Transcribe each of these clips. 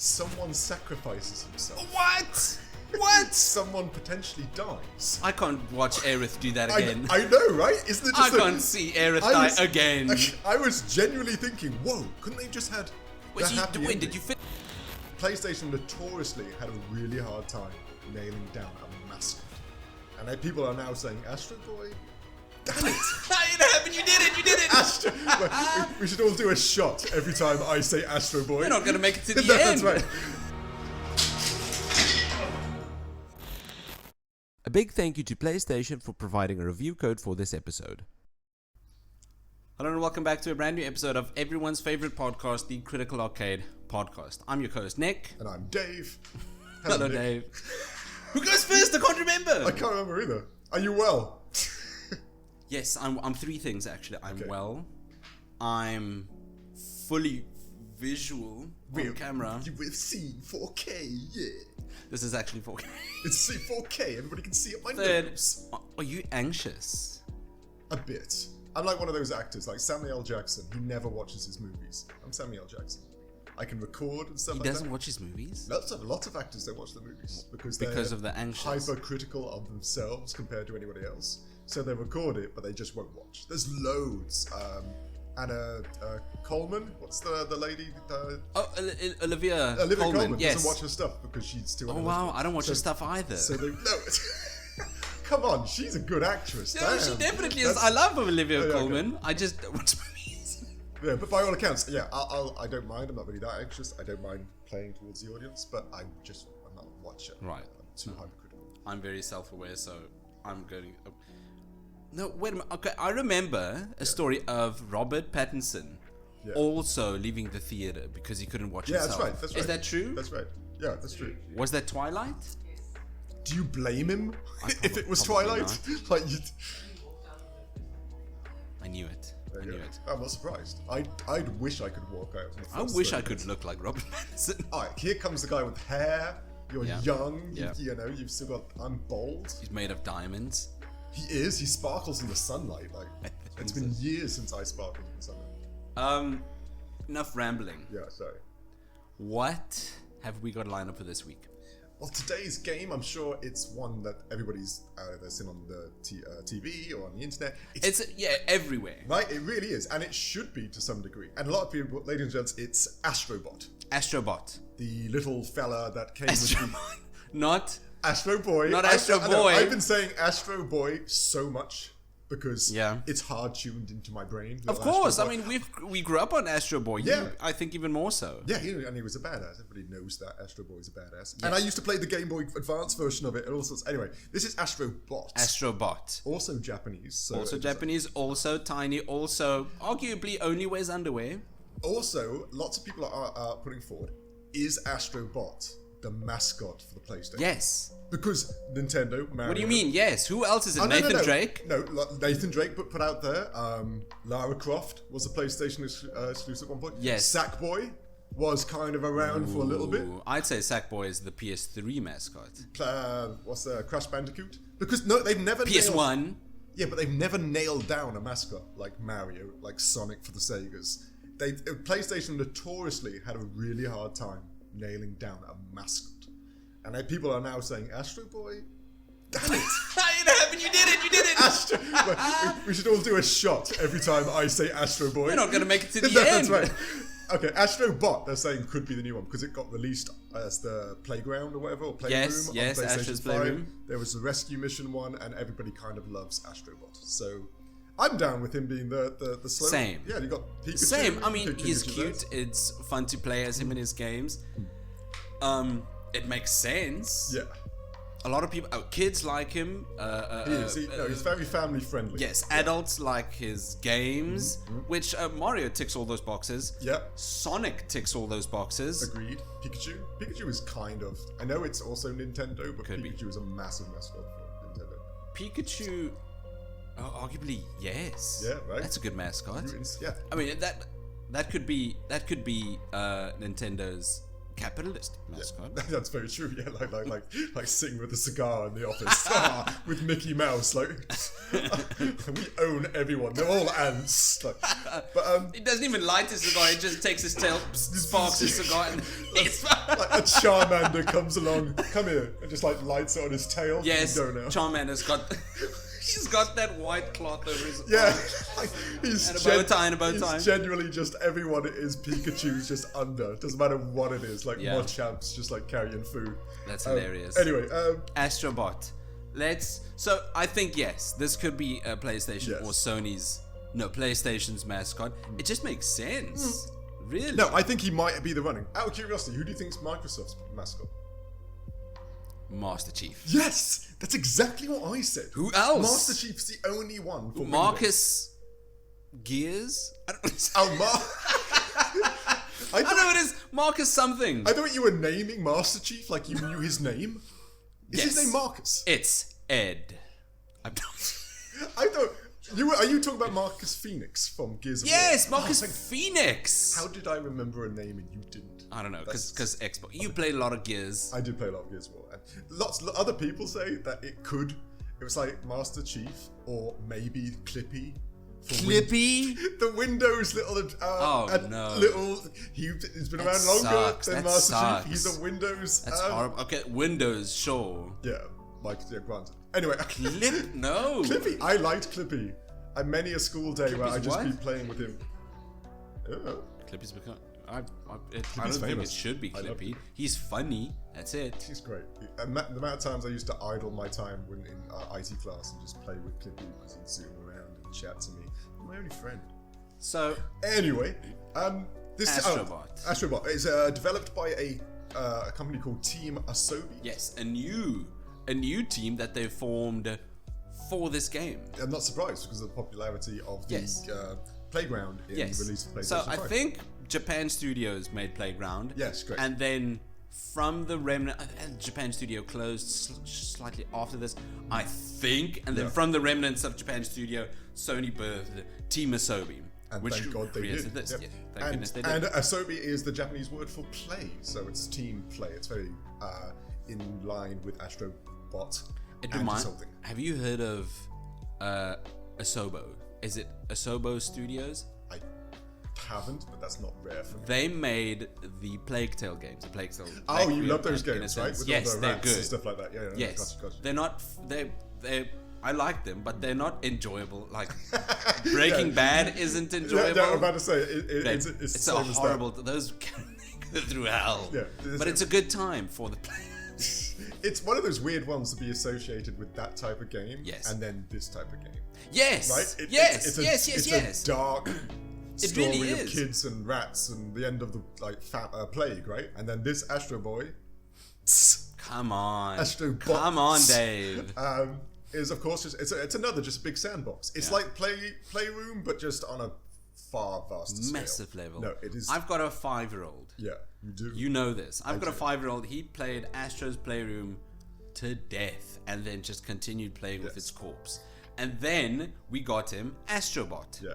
Someone sacrifices himself. What? What? Someone potentially dies. I can't watch Aerith do that again. I know, right? Isn't it I just can't see Aerith die again. I was genuinely thinking, whoa, couldn't they just had Wait, the happy wait, ending? did you fit? PlayStation notoriously had a really hard time nailing down a mascot. And then people are now saying, Astro Boy? Damn it! It happened, you did it, you did it! Astro, we should all do a shot every time I say Astro Boy. We're not going to make it to the That's end. right. A big thank you to PlayStation for providing a review code for this episode. Hello and welcome back to a brand new episode of everyone's favorite podcast, the Critical Arcade Podcast. I'm your co-host, Nick. And I'm Dave. Hello, Nick. Dave. Who goes first? I can't remember. I can't remember either. Are you well? Yes, I'm three things actually. I'm Okay. well. I'm fully visual on camera. We've seen 4K, yeah. This is actually 4K. It's 4K, everybody can see it. My Third, nose. are you anxious? A bit. I'm like one of those actors, like Samuel L. Jackson. He never watches his movies. I'm Samuel L. Jackson. I can record and stuff He like that. doesn't watch his movies? Lots of actors don't watch the movies because they're Of the anxious. hypercritical of themselves compared to anybody else. So they record it, but they just won't watch. There's loads. Anna Coleman, what's the lady? Olivia Coleman yes. doesn't watch her stuff because she's too. Oh wow, I don't watch her stuff either. So they no. Come on, she's a good actress. No, she damn. definitely is. That's- I love Olivia yeah, okay. Coleman. I just don't watch movies. Yeah, but by all accounts, yeah, I don't mind. I'm not really that anxious. I don't mind playing towards the audience, but I'm not a watcher. Right. I'm too hypercritical. I'm very self-aware, so I'm going. No, wait a minute. Okay, I remember a story of Robert Pattinson also leaving the theater because he couldn't watch Yeah, himself. that's right. That's right. Is that true? That's right. Yeah, that's true. Was that Twilight? Do you blame him if it was probably Twilight? Like, I knew it. I knew it. I'm not surprised. I'd wish I could walk out. in the I first wish 30 I could minutes. look like Robert Pattinson. All right, here comes the guy with hair. You're Yeah. young. Yeah. You know, you've still got. I'm bold. He's made of diamonds. He is. He sparkles in the sunlight. Like it's been years since I sparkled in the sunlight. Enough rambling. Yeah, sorry. What have we got lined up for this week? Well, today's game, I'm sure it's one that everybody's either seen on the TV or on the internet. It's everywhere. Right, it really is, and it should be to some degree. And a lot of people, ladies and gents, it's Astro Bot, Astro Bot. the little fella that came Astro with Bot. Not Astro Boy. Not Astro I know, Boy. I've been saying Astro Boy so much because Yeah. it's hard tuned into my brain. Of little course, Astro I Boy. mean we grew up on Astro Boy. Yeah. I think even more so. Yeah, and he was a badass. Everybody knows that Astro Boy is a badass. And I used to play the Game Boy Advance version of it and all sorts. Anyway, this is Astro Bot. Astro Bot. Also Japanese. So Also it's- Japanese, also tiny, also arguably only wears underwear. Also, lots of people are putting forward, is Astro Bot the mascot for the PlayStation? Yes. Because Nintendo, Mario... What do you mean? Yes. Who else is it? Oh, no, Nathan no. Drake? No, Nathan Drake put out there. Lara Croft was a PlayStation exclusive at one point. Yes. Sackboy was kind of around for a little bit. Ooh, I'd say Sackboy is the PS3 mascot. What's Crash Bandicoot? Because no, they've never PS1. Yeah, but they've never nailed down a mascot like Mario, like Sonic for the Segas. PlayStation notoriously had a really hard time nailing down a mascot. And then people are now saying, Astro Boy? Damn it! It happened, you did it, you did it! Astro... we should all do a shot every time I say Astro Boy. We're not going to make it to the That's end. right. Okay, Astro Bot, they're saying could be the new one because it got released as the Playground or whatever, or Playroom on Yes, PlayStation Astro's 5. Playroom. There was the Rescue Mission one, and everybody kind of loves Astro Bot. So I'm down with him being the slow. Same. Yeah, you got Pikachu. Same. I mean, Pikachu, he's which is cute. It's fun to play as him in his games. It makes sense. Yeah, A lot of people, kids like him. he is. He's very family friendly. Yes, adults like his games, which Mario ticks all those boxes. Yeah. Sonic ticks all those boxes. Agreed. Pikachu is kind of. I know it's also Nintendo, but Could be. Pikachu is a massive mascot for Nintendo. Pikachu, arguably yes. Yeah, right. That's a good mascot. Yeah. I mean that could be Nintendo's capitalist mascot. That's very true. Yeah, like sitting with a cigar in the office with Mickey Mouse. Like we own everyone. They're all ants. Like, but He doesn't even light his cigar. He just takes his tail, sparks his cigar, and it's like a Charmander comes along, come here, and just like lights it on his tail. yes. You don't know. Charmander's got. He's got that white cloth over his Yeah, arm. like, he's And a bow tie and a bow tie. He's genuinely just everyone is Pikachu's just under. Doesn't matter what it is. Like Yeah. Machamps just like carrying food. That's hilarious. Anyway, Astro Bot. So I think yes, this could be a PlayStation Yes. or PlayStation's mascot. It just makes sense. Really? no, I think he might be the running. Out of curiosity, who do you think's Microsoft's mascot? Master Chief. Yes, that's exactly what I said. Who else? Master Chief's the only one for Windows. Marcus Gears? I don't know. Oh, I know it is Marcus something. I thought you were naming Master Chief like you knew his name. Is his Yes. name Marcus? It's Ed. I thought are you talking about Marcus Phoenix from Gears of War? Yes, Marcus Oh, Phoenix. how did I remember a name and you didn't? I don't know, because Xbox. You played a lot of Gears. I did play a lot of Gears of War. And lots other people say that it was like Master Chief or maybe Clippy. Clippy? The Windows little no. he's been That around longer sucks. than That Master sucks. Chief. He's a Windows. That's horrible. Okay, Windows, sure. Yeah, granted. Anyway, Clip? No. Clippy. I liked Clippy. And many a school day where Clippy's I'd just what? be playing with him. Oh. Clippy's become. I don't Clippy's think it famous. should be I love Clippy. him. He's funny. That's it. He's great. And the amount of times I used to idle my time when in IT class and just play with Clippy because he'd zoom around and chat to me. He's my only friend. So, Anyway, this Astro Bot. Astro Bot is developed by a company called Team Asobi. yes, a new team that they formed for this game. I'm not surprised because of the popularity of the Yes. Playground in Yes. release of PlayStation So 5. I think Japan Studios made Playground. Yes, correct. And then from the remnant, Japan Studio closed slightly after this, I think. And then Yeah. from the remnants of Japan Studio, Sony birthed Team Asobi. And which thank God they created did. this. Yep. Yeah, thank goodness they did. And Asobi is the Japanese word for play, so it's team play. It's very in line with Astro Bot. It and reminds. something. Have you heard of Asobo? Is it Asobo Studios? I haven't, but that's not rare for me. They made the Plague Tale games. The Plague Tale. Oh, you Plague love Tale, those in a games, right? sense. With Yes, all the they're rats good. and stuff like that. Yeah, Yes, gotcha. they're not. They. I like them, but they're not enjoyable. Like Breaking Bad isn't enjoyable. Yeah, I'm about to say It's the a same as that. horrible. Those go through hell. Yeah, but it's a good time for the players. It's one of those weird ones to be associated with that type of game, Yes. and then this type of game, Yes. right? Yes. Yes. It's a dark story really of is. kids and rats and the end of the plague, right? And then this Astro Boy, Come on. Astro Come on, Bots. Dave. is of course it's another just a big sandbox. It's Yeah. like Playroom, but just on a far vaster scale. Massive level. No, it is. I've got a 5-year-old. Yeah, you do. You know this. I've got a do. 5-year-old. He played Astro's Playroom to death and then just continued playing with Yes. its corpse. And then we got him Astrobot. Yeah.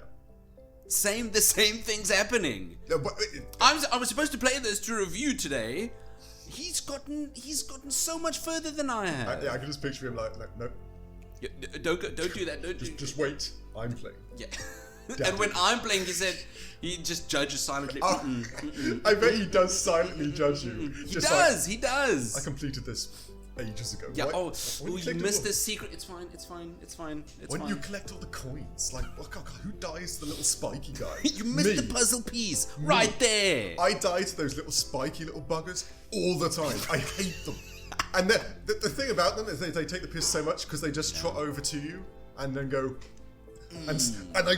The same thing's happening. No, but I was supposed to play this to review today. He's gotten so much further than I have. I can just picture him like, no, Yeah, don't do that. Don't just wait. I'm playing. Yeah. And when I'm playing, he just judges silently. Oh, I bet he does silently judge you. He Just does. like, he does. I completed this ages ago. Yeah. Why- Oh, why you collect missed all- the secret. It's fine. Why don't you collect all the coins? Like, oh God, who dies to the little spiky guy? You missed Me. the puzzle piece right there. I die to those little spiky little buggers all the time. I hate them. And the thing about them is they take the piss so much because they just trot over to you and then go, and I,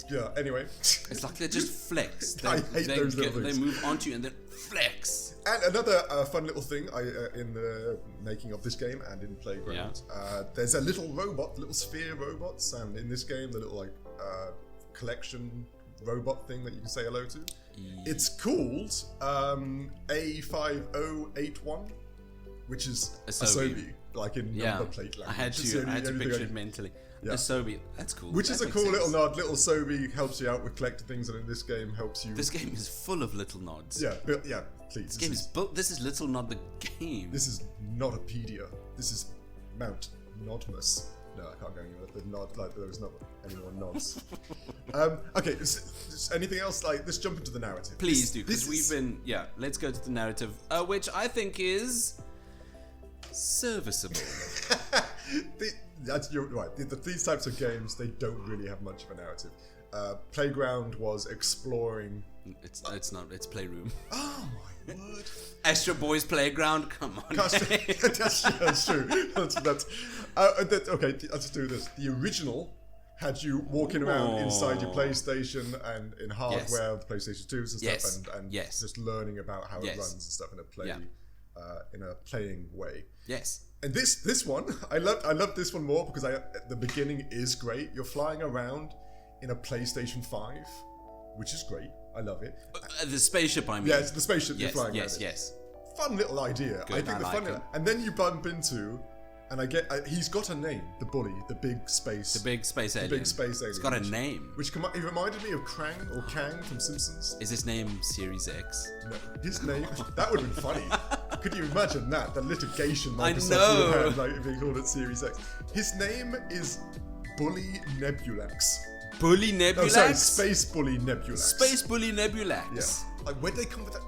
yeah. Anyway, It's like they just flex. They, I hate those little They things. move onto you and then flex. And another fun little thing in the making of this game and in Playground, there's a little sphere robots, and in this game, the little collection robot thing that you can say hello to. It's called A5081, which is Asobi, like in number plate language. I had It's to the only picture thing it mentally. Yeah. Asobi, that's cool. Which That is a makes cool sense. little nod. Little Asobi helps you out with collecting things, and in this game helps you. This game is full of little nods. Yeah, Please. This game is built. This is little, not the game. This is not a pedia. This is Mount Nodmus. No, I can't go anywhere. The nod, like there was not anyone nods. Okay, is anything else? Like, let's jump into the narrative. Please do, because we've been. Yeah, let's go to the narrative, which I think is serviceable. You're right. These types of games, they don't really have much of a narrative. Playground was exploring. It's not. It's Playroom. Oh my word! Astro Boys Playground. Come on. That's true. Okay, let's do this. The original had you walking around inside your PlayStation and in hardware, the PlayStation 2s and stuff, and just learning about how it runs and stuff in a playing way. Yes. And this one, I love this one more because the beginning is great. You're flying around in a PlayStation 5, which is great. I love it. The spaceship, I mean. Yeah, it's the spaceship you're flying around. Yes. Fun little idea. Good, I think and then you bump into, and he's got a name, the bully, the big space alien. It's got a name. Which he reminded me of Krang or Kang from Simpsons. Is his name Series X? No, his name, that would have been funny. Could you imagine that? The litigation Microsoft know. would have had, like, if they called it Series X. His name is Bully Nebulax. Bully Nebulax? Oh, sorry, Space Bully Nebulax. Space Bully Nebulax. Yeah. Like, where'd they come with that?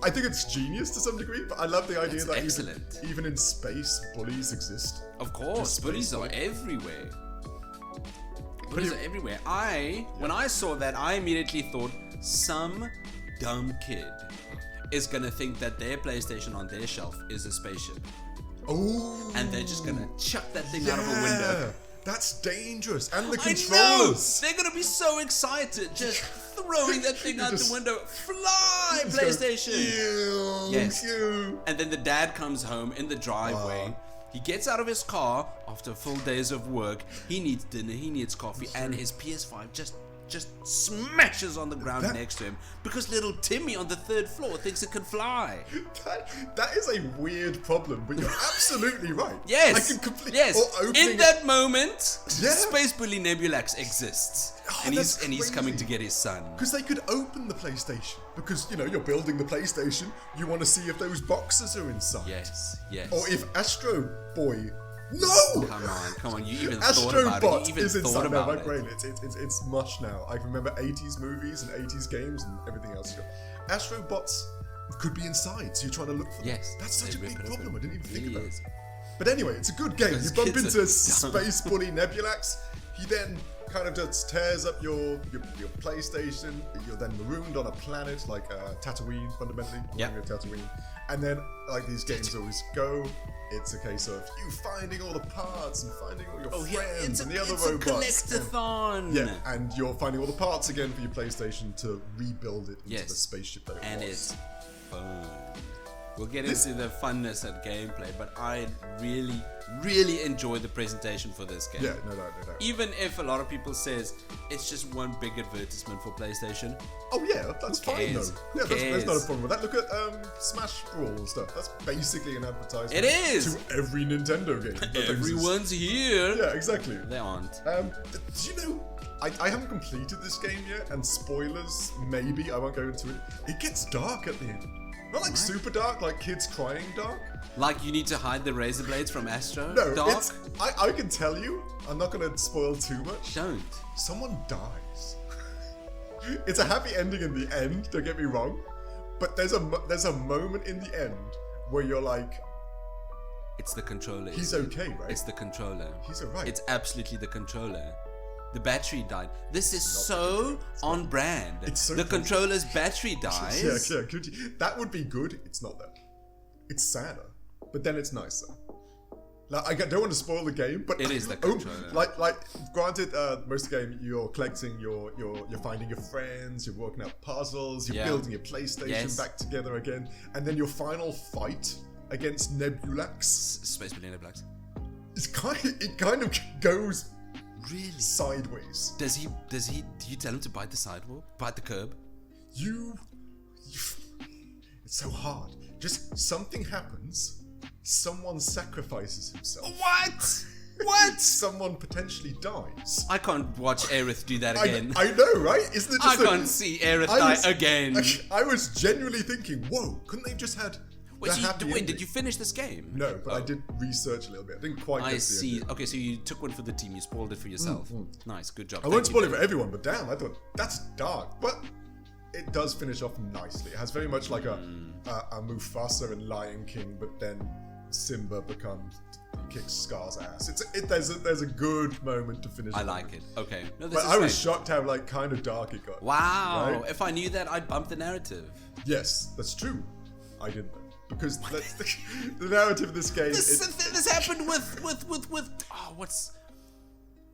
I think it's genius to some degree, but I love the idea that even in space, bullies exist. Of course, bullies are everywhere. Bullies are everywhere. When I saw that, I immediately thought some dumb kid is gonna think that their PlayStation on their shelf is a spaceship. Oh. And they're just gonna chuck that thing out of a window. That's dangerous. And the controllers. I know! They're gonna be so excited, just throwing that thing out the window. Fly, PlayStation! Yes. And then the dad comes home in the driveway. He gets out of his car after full days of work. He needs dinner, he needs coffee, and his PS5 just smashes on the ground next to him because little Timmy on the 3rd floor thinks it can fly. That is a weird problem, but you're absolutely right. Yes. I can completely. Yes. In that moment, Space Bully Nebulax exists, and he's coming to get his son. Because they could open the PlayStation. Because you're building the PlayStation, you want to see if those boxes are inside. Yes. Or if Astro Boy. No! Come on! You even Astro thought about Bot it. You even is thought inside about my it. brain. It's mush now. I remember 80s movies and 80s games and everything else. Astro Bots could be inside, so you're trying to look for them. Yes. That's such a big problem. I didn't even think about it. Is. But anyway, it's a good game. Those You bump kids into Space Bully Nebulax. He then kind of just tears up your PlayStation. You're then marooned on a planet like Tatooine, fundamentally. Yeah. Tatooine. And then, like these games always go, it's a case of you finding all the parts and finding all your friends and the other robots. It's a collectathon. And you're finding all the parts again for your PlayStation to rebuild it into the spaceship that it was. And it's fun. We'll get into the funness and gameplay, but I really, really enjoy the presentation for this game. Yeah, no doubt. Even if a lot of people says it's just one big advertisement for PlayStation. Oh yeah, that's fine though. Yeah, there's not a problem with that. Look at Smash Brawl and stuff. That's basically an advertisement. It is! To every Nintendo game. Everyone's here. Yeah, exactly. They aren't. Do you know, I haven't completed this game yet, and spoilers, maybe, I won't go into it. It gets dark at the end. Not like super dark, like kids crying dark. Like you need to hide the razor blades from Astro? No, dark? I can tell you, I'm not going to spoil too much. Don't. Someone dies. It's a happy ending in the end, don't get me wrong. But there's a moment in the end where you're like... It's the controller. He's okay, right? It's the controller. He's alright. It's absolutely the controller. The battery died. This is so on brand. It's so the controller's battery dies. Yeah. That would be good. It's not that. It's sadder, but then it's nicer. Like, I don't want to spoil the game, but it is the controller. Like, granted, most of the game you're collecting, you're finding your friends, you're working out puzzles, you're building your PlayStation back together again, and then your final fight against Nebulax. Space Bully Nebulax. It kind of goes. Really? Sideways. Do you tell him to bite the sidewalk? Bite the curb? It's so hard. Just something happens, someone sacrifices himself. What? What? Someone potentially dies. I can't watch Aerith do that again. I know, right? Isn't it just I can't see Aerith die again. I was genuinely thinking, whoa, couldn't they have just had Wait, did you finish this game? No, but I did research a little bit. I didn't quite get to the see. end. Okay, so you took one for the team. You spoiled it for yourself. Nice, good job. I won't spoil it for everyone, but damn, I thought, that's dark. But it does finish off nicely. It has very much like a Mufasa and Lion King, but then Simba kicks Scar's ass. There's a good moment to finish. I like it. Okay, no, but I was shocked how kind of dark it got. Wow! Right? If I knew that, I'd bump the narrative. Yes, that's true. I didn't know because the narrative of this game. This happened with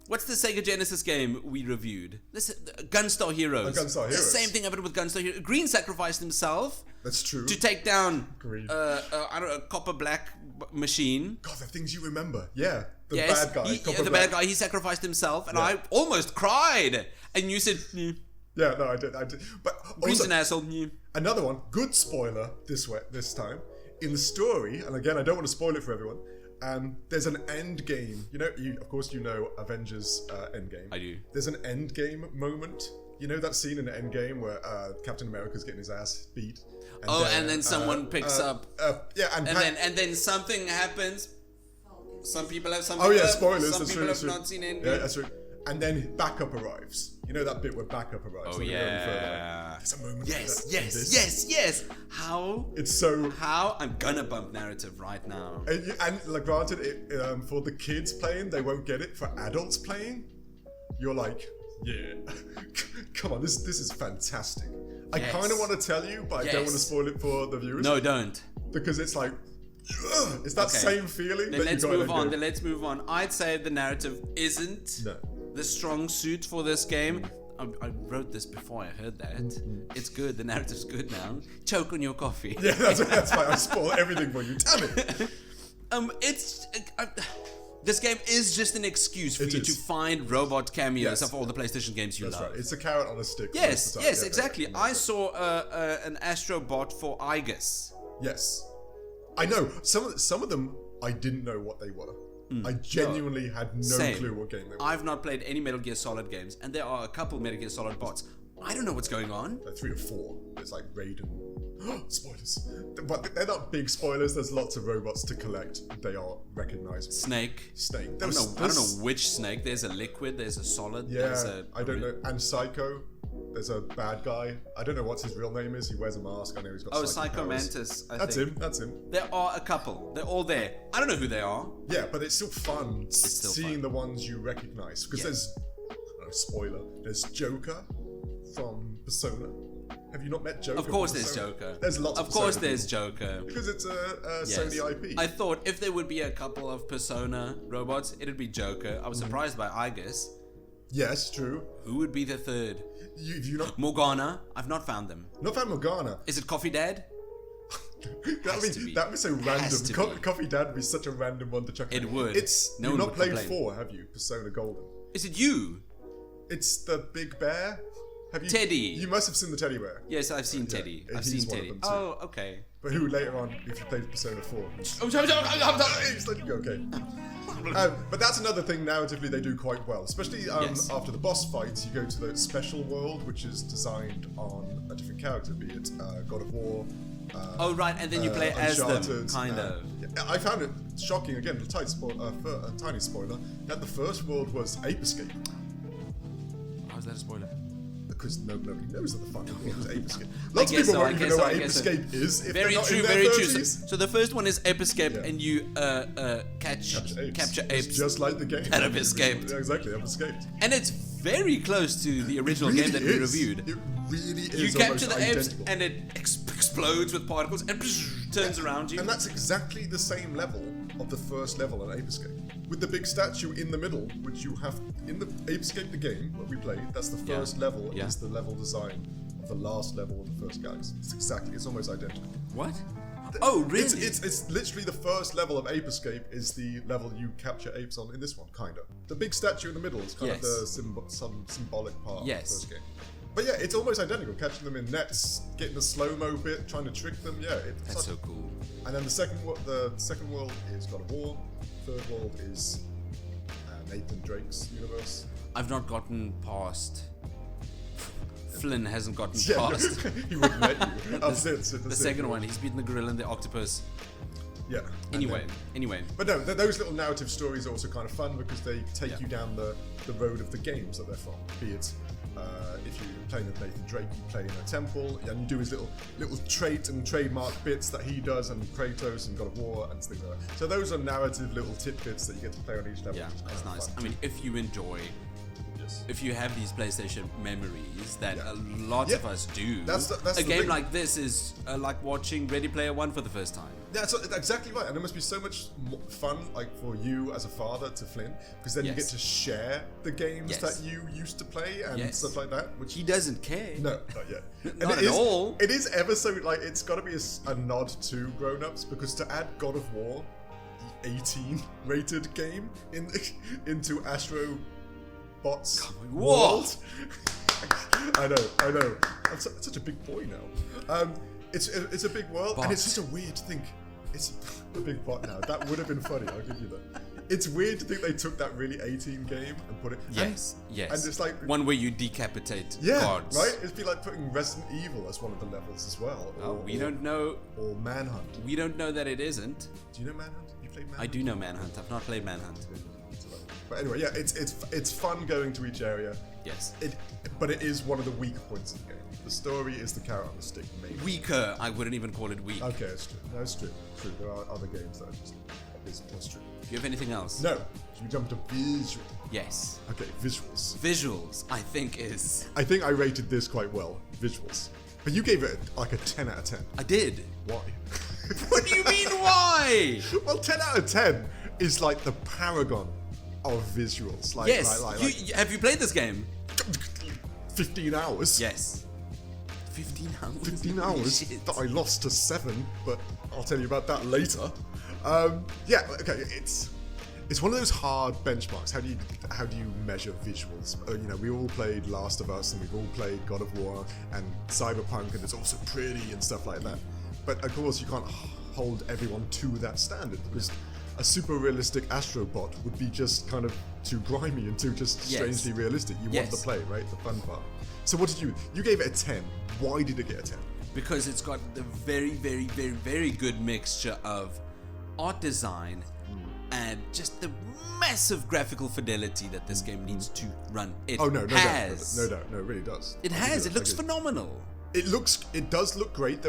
what's the Sega Genesis game we reviewed? This Gunstar Heroes. Gunstar Heroes. The same thing happened with Gunstar Heroes. Green sacrificed himself. That's true. To take down Green. I don't know, a copper black machine. God, the things you remember. Yeah. The yes, bad guy. The bad guy, he sacrificed himself, and I almost cried. And you said, Yeah, no, I did. But Green's also, an asshole. Another one, good spoiler this time. In the story, and again, I don't want to spoil it for everyone, there's an end game. Of course you know Avengers Endgame. I do. There's an end game moment. You know that scene in the end game where Captain America's getting his ass beat? And then someone picks up. And then something happens. Some people have some. Oh yeah, spoilers. Some people have not seen Endgame. Yeah, that's true. And then backup arrives. You know that bit where backup arrives? Oh yeah. There's a moment. Yes. How? It's so. How? I'm gonna bump narrative right now. And granted, for the kids playing, they won't get it. For adults playing, you're like, yeah, come on, this is fantastic. I kind of want to tell you, but I don't want to spoil it for the viewers. No, don't. Because it's like, it's that same feeling. Then let's move on. Let's move on. I'd say the narrative isn't the strong suit for this game. I wrote this before I heard that. It's good. The narrative's good now. Choke on your coffee. Yeah, that's why I spoil everything for you. Damn it. This game is just an excuse for you to find robot cameos of all the PlayStation games you love. That's right. It's a carrot on a stick. Yes, exactly. I saw an Astro Bot for Aegis. Yes. I know. Some of them, I didn't know what they were. I genuinely had no clue what game they were. I've not played any Metal Gear Solid games, and there are a couple Metal Gear Solid bots. I don't know what's going on. Like 3 or 4. There's like Raiden. Spoilers. But they're not big spoilers. There's lots of robots to collect. They are recognizable. Snake. I don't know which Snake. There's a liquid. There's a solid. Yeah, I don't know. And Psycho. There's a bad guy. I don't know what his real name is. He wears a mask. I know he's got Psycho Mantis. That's him. There are a couple. They're all there. I don't know who they are. Yeah, but it's still fun seeing the ones you recognize. Because there's, spoiler, there's Joker from Persona. Have you not met Joker? Of course there's Joker. There's lots of course there's Joker. Because it's a Sony IP. I thought if there would be a couple of Persona robots, it'd be Joker. I was surprised by Aegis. Yes, true. Who would be the third? You not Morgana. I've not found them. Not found Morgana. Is it Coffee Dad? That'd be so random. Coffee Dad would be such a random one to chuck. It would. You've not played 4, have you? Persona Golden. Is it you? It's the big bear. Have you? Teddy. You must have seen the teddy bear. Yes, I've seen Teddy. I've seen Teddy. Oh, okay. But who later on, if you played Persona 4? Okay. But that's another thing narratively they do quite well, especially after the boss fights. You go to the special world, which is designed on a different character, be it God of War. And then you play as them, kind of. Yeah, I found it shocking. Again, a tiny spoiler. That the first world was Ape Escape. How is that a spoiler? Because nobody knows that the fucking world is Ape Escape. Lots of people won't even know what Ape Escape is if they're not in their 30s. So the first one is Ape Escape, and you capture apes. It's just like the game. And have escaped. Yeah, exactly, I've escaped. And it's very close to the original game that we reviewed. It really is. You capture the apes, and it explodes with particles, and turns around you. And that's exactly the same level of the first level on Ape Escape. With the big statue in the middle, which you have in the Ape Escape, the game that we played, that's the first level, is the level design of the last level of the first galaxy. It's almost identical. What? Oh, really? It's literally the first level of Ape Escape is the level you capture apes on in this one, kind of. The big statue in the middle is kind of the symbolic part of the first game. But yeah, it's almost identical. Catching them in nets, getting the slow-mo bit, trying to trick them. Yeah, that's so cool. And then the second world is God of War. Third world is Nathan Drake's universe. I've not gotten past. Flynn hasn't gotten Yeah, past. he wouldn't let you. The second one, he's beaten the gorilla and the octopus. Yeah. Anyway. But no, those little narrative stories are also kind of fun because they take you down the road of the games that they're from. Be it if you're playing with Nathan Drake, you play in a temple and you do his little trait and trademark bits that he does, and Kratos and God of War and things like that. So those are narrative little tidbits that you get to play on each level. Yeah, that's nice. I mean, if you enjoy. If you have these PlayStation memories that a lot of us do, that's a game like this is like watching Ready Player One for the first time. That's exactly right, and it must be so much fun, like for you as a father to Flynn, because then you get to share the games that you used to play and stuff like that. Which he doesn't care. No, not yet. Not at all. It is ever so like it's got to be a nod to grown-ups, because to add God of War, the 18 rated game into Astro Bot's world. I know. I'm such a big boy now. It's a big world, and it's just a weird thing. It's a big bot now. That would have been funny. I'll give you that. It's weird to think they took that really 18 game and put it. Yes. And it's like one where you decapitate gods. Right. It'd be like putting Resident Evil as one of the levels as well. We don't know. Or Manhunt. We don't know that it isn't. Do you know Manhunt? You played Manhunt? I do know Manhunt. I've not played Manhunt. But anyway, yeah, it's fun going to each area. Yes. But it is one of the weak points of the game. The story is the carrot on the stick, maybe. Weaker. I wouldn't even call it weak. Okay, it's true. No, it's true. True. There are other games that are just that's true. Do you have anything else? No. Should we jump to visual? Yes. Okay, visuals. Visuals, I think I rated this quite well. Visuals. But you gave it like a 10 out of 10. I did. Why? What do you mean, why? Well, 10 out of 10 is like the paragon of visuals. Like, yes. Have you played this game? 15 hours. Yes. 15 hours? 15 hours that I lost to 7, but I'll tell you about that later. Yeah, okay, it's one of those hard benchmarks. How do you measure visuals? You know, we all played Last of Us, and we've all played God of War and Cyberpunk, and it's also pretty and stuff like that. But of course, you can't hold everyone to that standard, because a super realistic Astro Bot would be just kind of too grimy and too just strangely realistic. You want the play, right? The fun part. So what did you gave it a 10. Why did it get a 10? Because it's got the very, very, very, very good mixture of art design and just the massive graphical fidelity that this game needs to run. It has. No doubt. No, it really does. It has. It looks phenomenal. It does look great.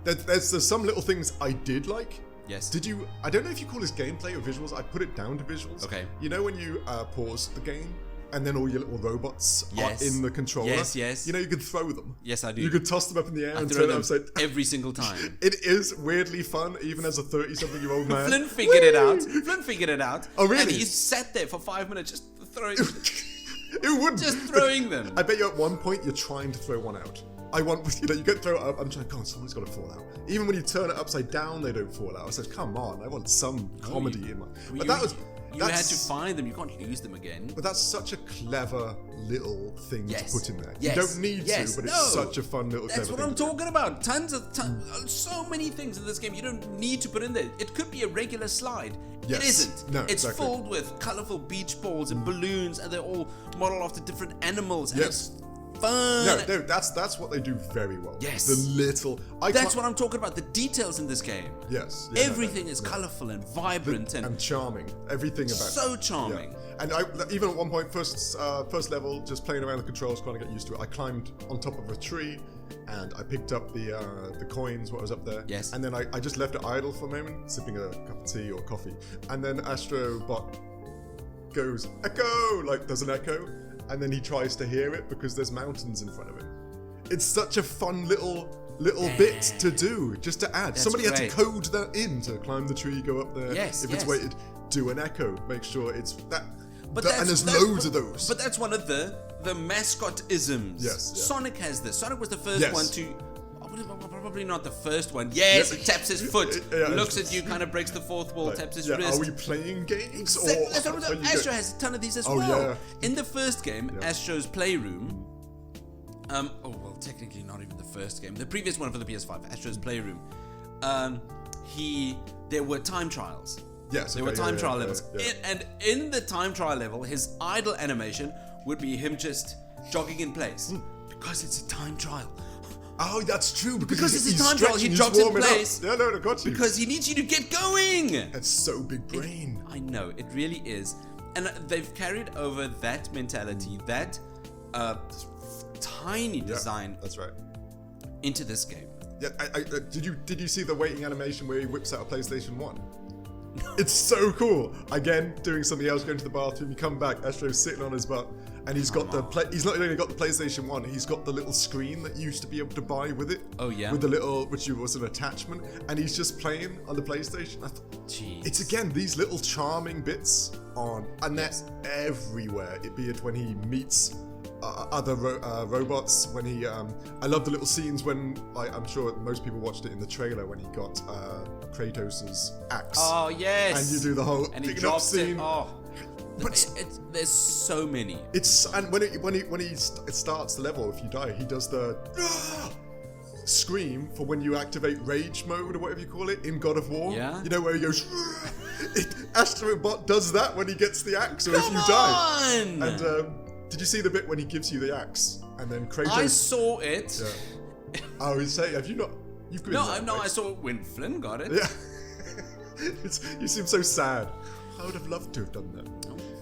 There's some little things I did like. Yes. I don't know if you call this gameplay or visuals. I put it down to visuals. Okay. You know when you pause the game and then all your little robots are in the controller? Yes. You know you could throw them. Yes, I do. You could toss them up in the air and throw turn them upside every single time. It is weirdly fun, even as a 30-something-year-old man. Flynn figured it out. Oh, really? And he sat there for 5 minutes just throwing... It wouldn't. Just throwing them. I bet you at one point you're trying to throw one out. You get throw it up. I'm trying. God, someone's got to fall out. Even when you turn it upside down, they don't fall out. I said, come on, I want some comedy in my. But you had to find them. You can't lose them again. But that's such a clever little thing to put in there. Yes. You don't need to, but it's such a fun little. That's what I'm talking about. So many things in this game you don't need to put in there. It could be a regular slide. Yes. It isn't. No, it's exactly. filled with colorful beach balls and balloons, and they're all modeled after different animals. And it's fun. No, that's what they do very well. Yes. That's what I'm talking about. The details in this game. Yes. Everything is colorful and vibrant and charming. Everything about so charming. Yeah. And even at one point, first level, just playing around the controls, trying to get used to it, I climbed on top of a tree and I picked up the coins, what was up there. Yes. And then I just left it idle for a moment, sipping a cup of tea or coffee. And then Astro Bot goes, echo! Like, there's an echo. And then he tries to hear it because there's mountains in front of him. It's such a fun little bit to do, just to add. Somebody had to code that in to climb the tree, go up there. Yes, if it's weighted, do an echo. Make sure it's that. But and there's loads of those. But that's one of the mascot-isms. Yes. Yeah. Sonic has this. Sonic was the first one to... Probably not the first one. Yes, he taps his foot, looks at you, kind of breaks the fourth wall, taps his wrist. Are we playing games? Astro has a ton of these as well. Yeah. In the first game, Astro's Playroom... technically not even the first game. The previous one for the PS5, Astro's Playroom. There were time trials. Yes, there were time trial levels. And in the time trial level, his idle animation would be him just jogging in place. Because it's a time trial. Oh, that's true. Because it's a time trial, he jogs in place. Yeah, no, I got you. Because he needs you to get going. That's so big brain. I know, it really is. And they've carried over that mentality, that tiny design. That's right. Into this game. Yeah, did you see the waiting animation where he whips out a PlayStation 1? It's so cool. Again, doing something else, going to the bathroom, you come back, Astro's sitting on his butt, and he's got he's not only got the PlayStation 1, he's got the little screen that you used to be able to buy with it. Oh yeah. With the little, which was an attachment, and he's just playing on the PlayStation. I thought, it's again these little charming bits and they're everywhere. Be it when he meets other robots, when he I love the little scenes when I'm sure most people watched it in the trailer when he got Kratos's axe. Oh yes. And you do the whole and he drops scene. it. Oh. But there's so many. And when he starts the level, if you die, he does the scream for when you activate rage mode or whatever you call it in God of War. Yeah. You know where he goes. Astro Bot does that when he gets the axe, or if you die. And did you see the bit when he gives you the axe and then Kratos? I saw it. Yeah. I would say, have you not? You've no, I saw it when Flynn got it. Yeah. You seem so sad. I would have loved to have done that.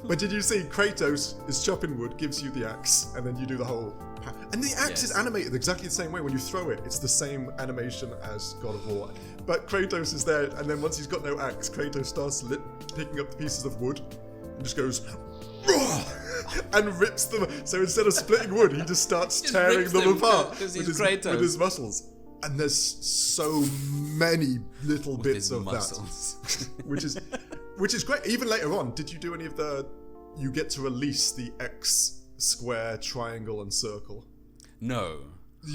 But did you see Kratos is chopping wood, gives you the axe, and then you do the whole... And the axe is animated exactly the same way. When you throw it, it's the same animation as God of War. But Kratos is there, and then once he's got no axe, Kratos starts picking up the pieces of wood and just goes... and rips them. So instead of splitting wood, he just starts tearing them apart with his muscles. And there's so many little bits of that, which is great. Even later on, did you do any of you get to release the X, square, triangle, and circle? No.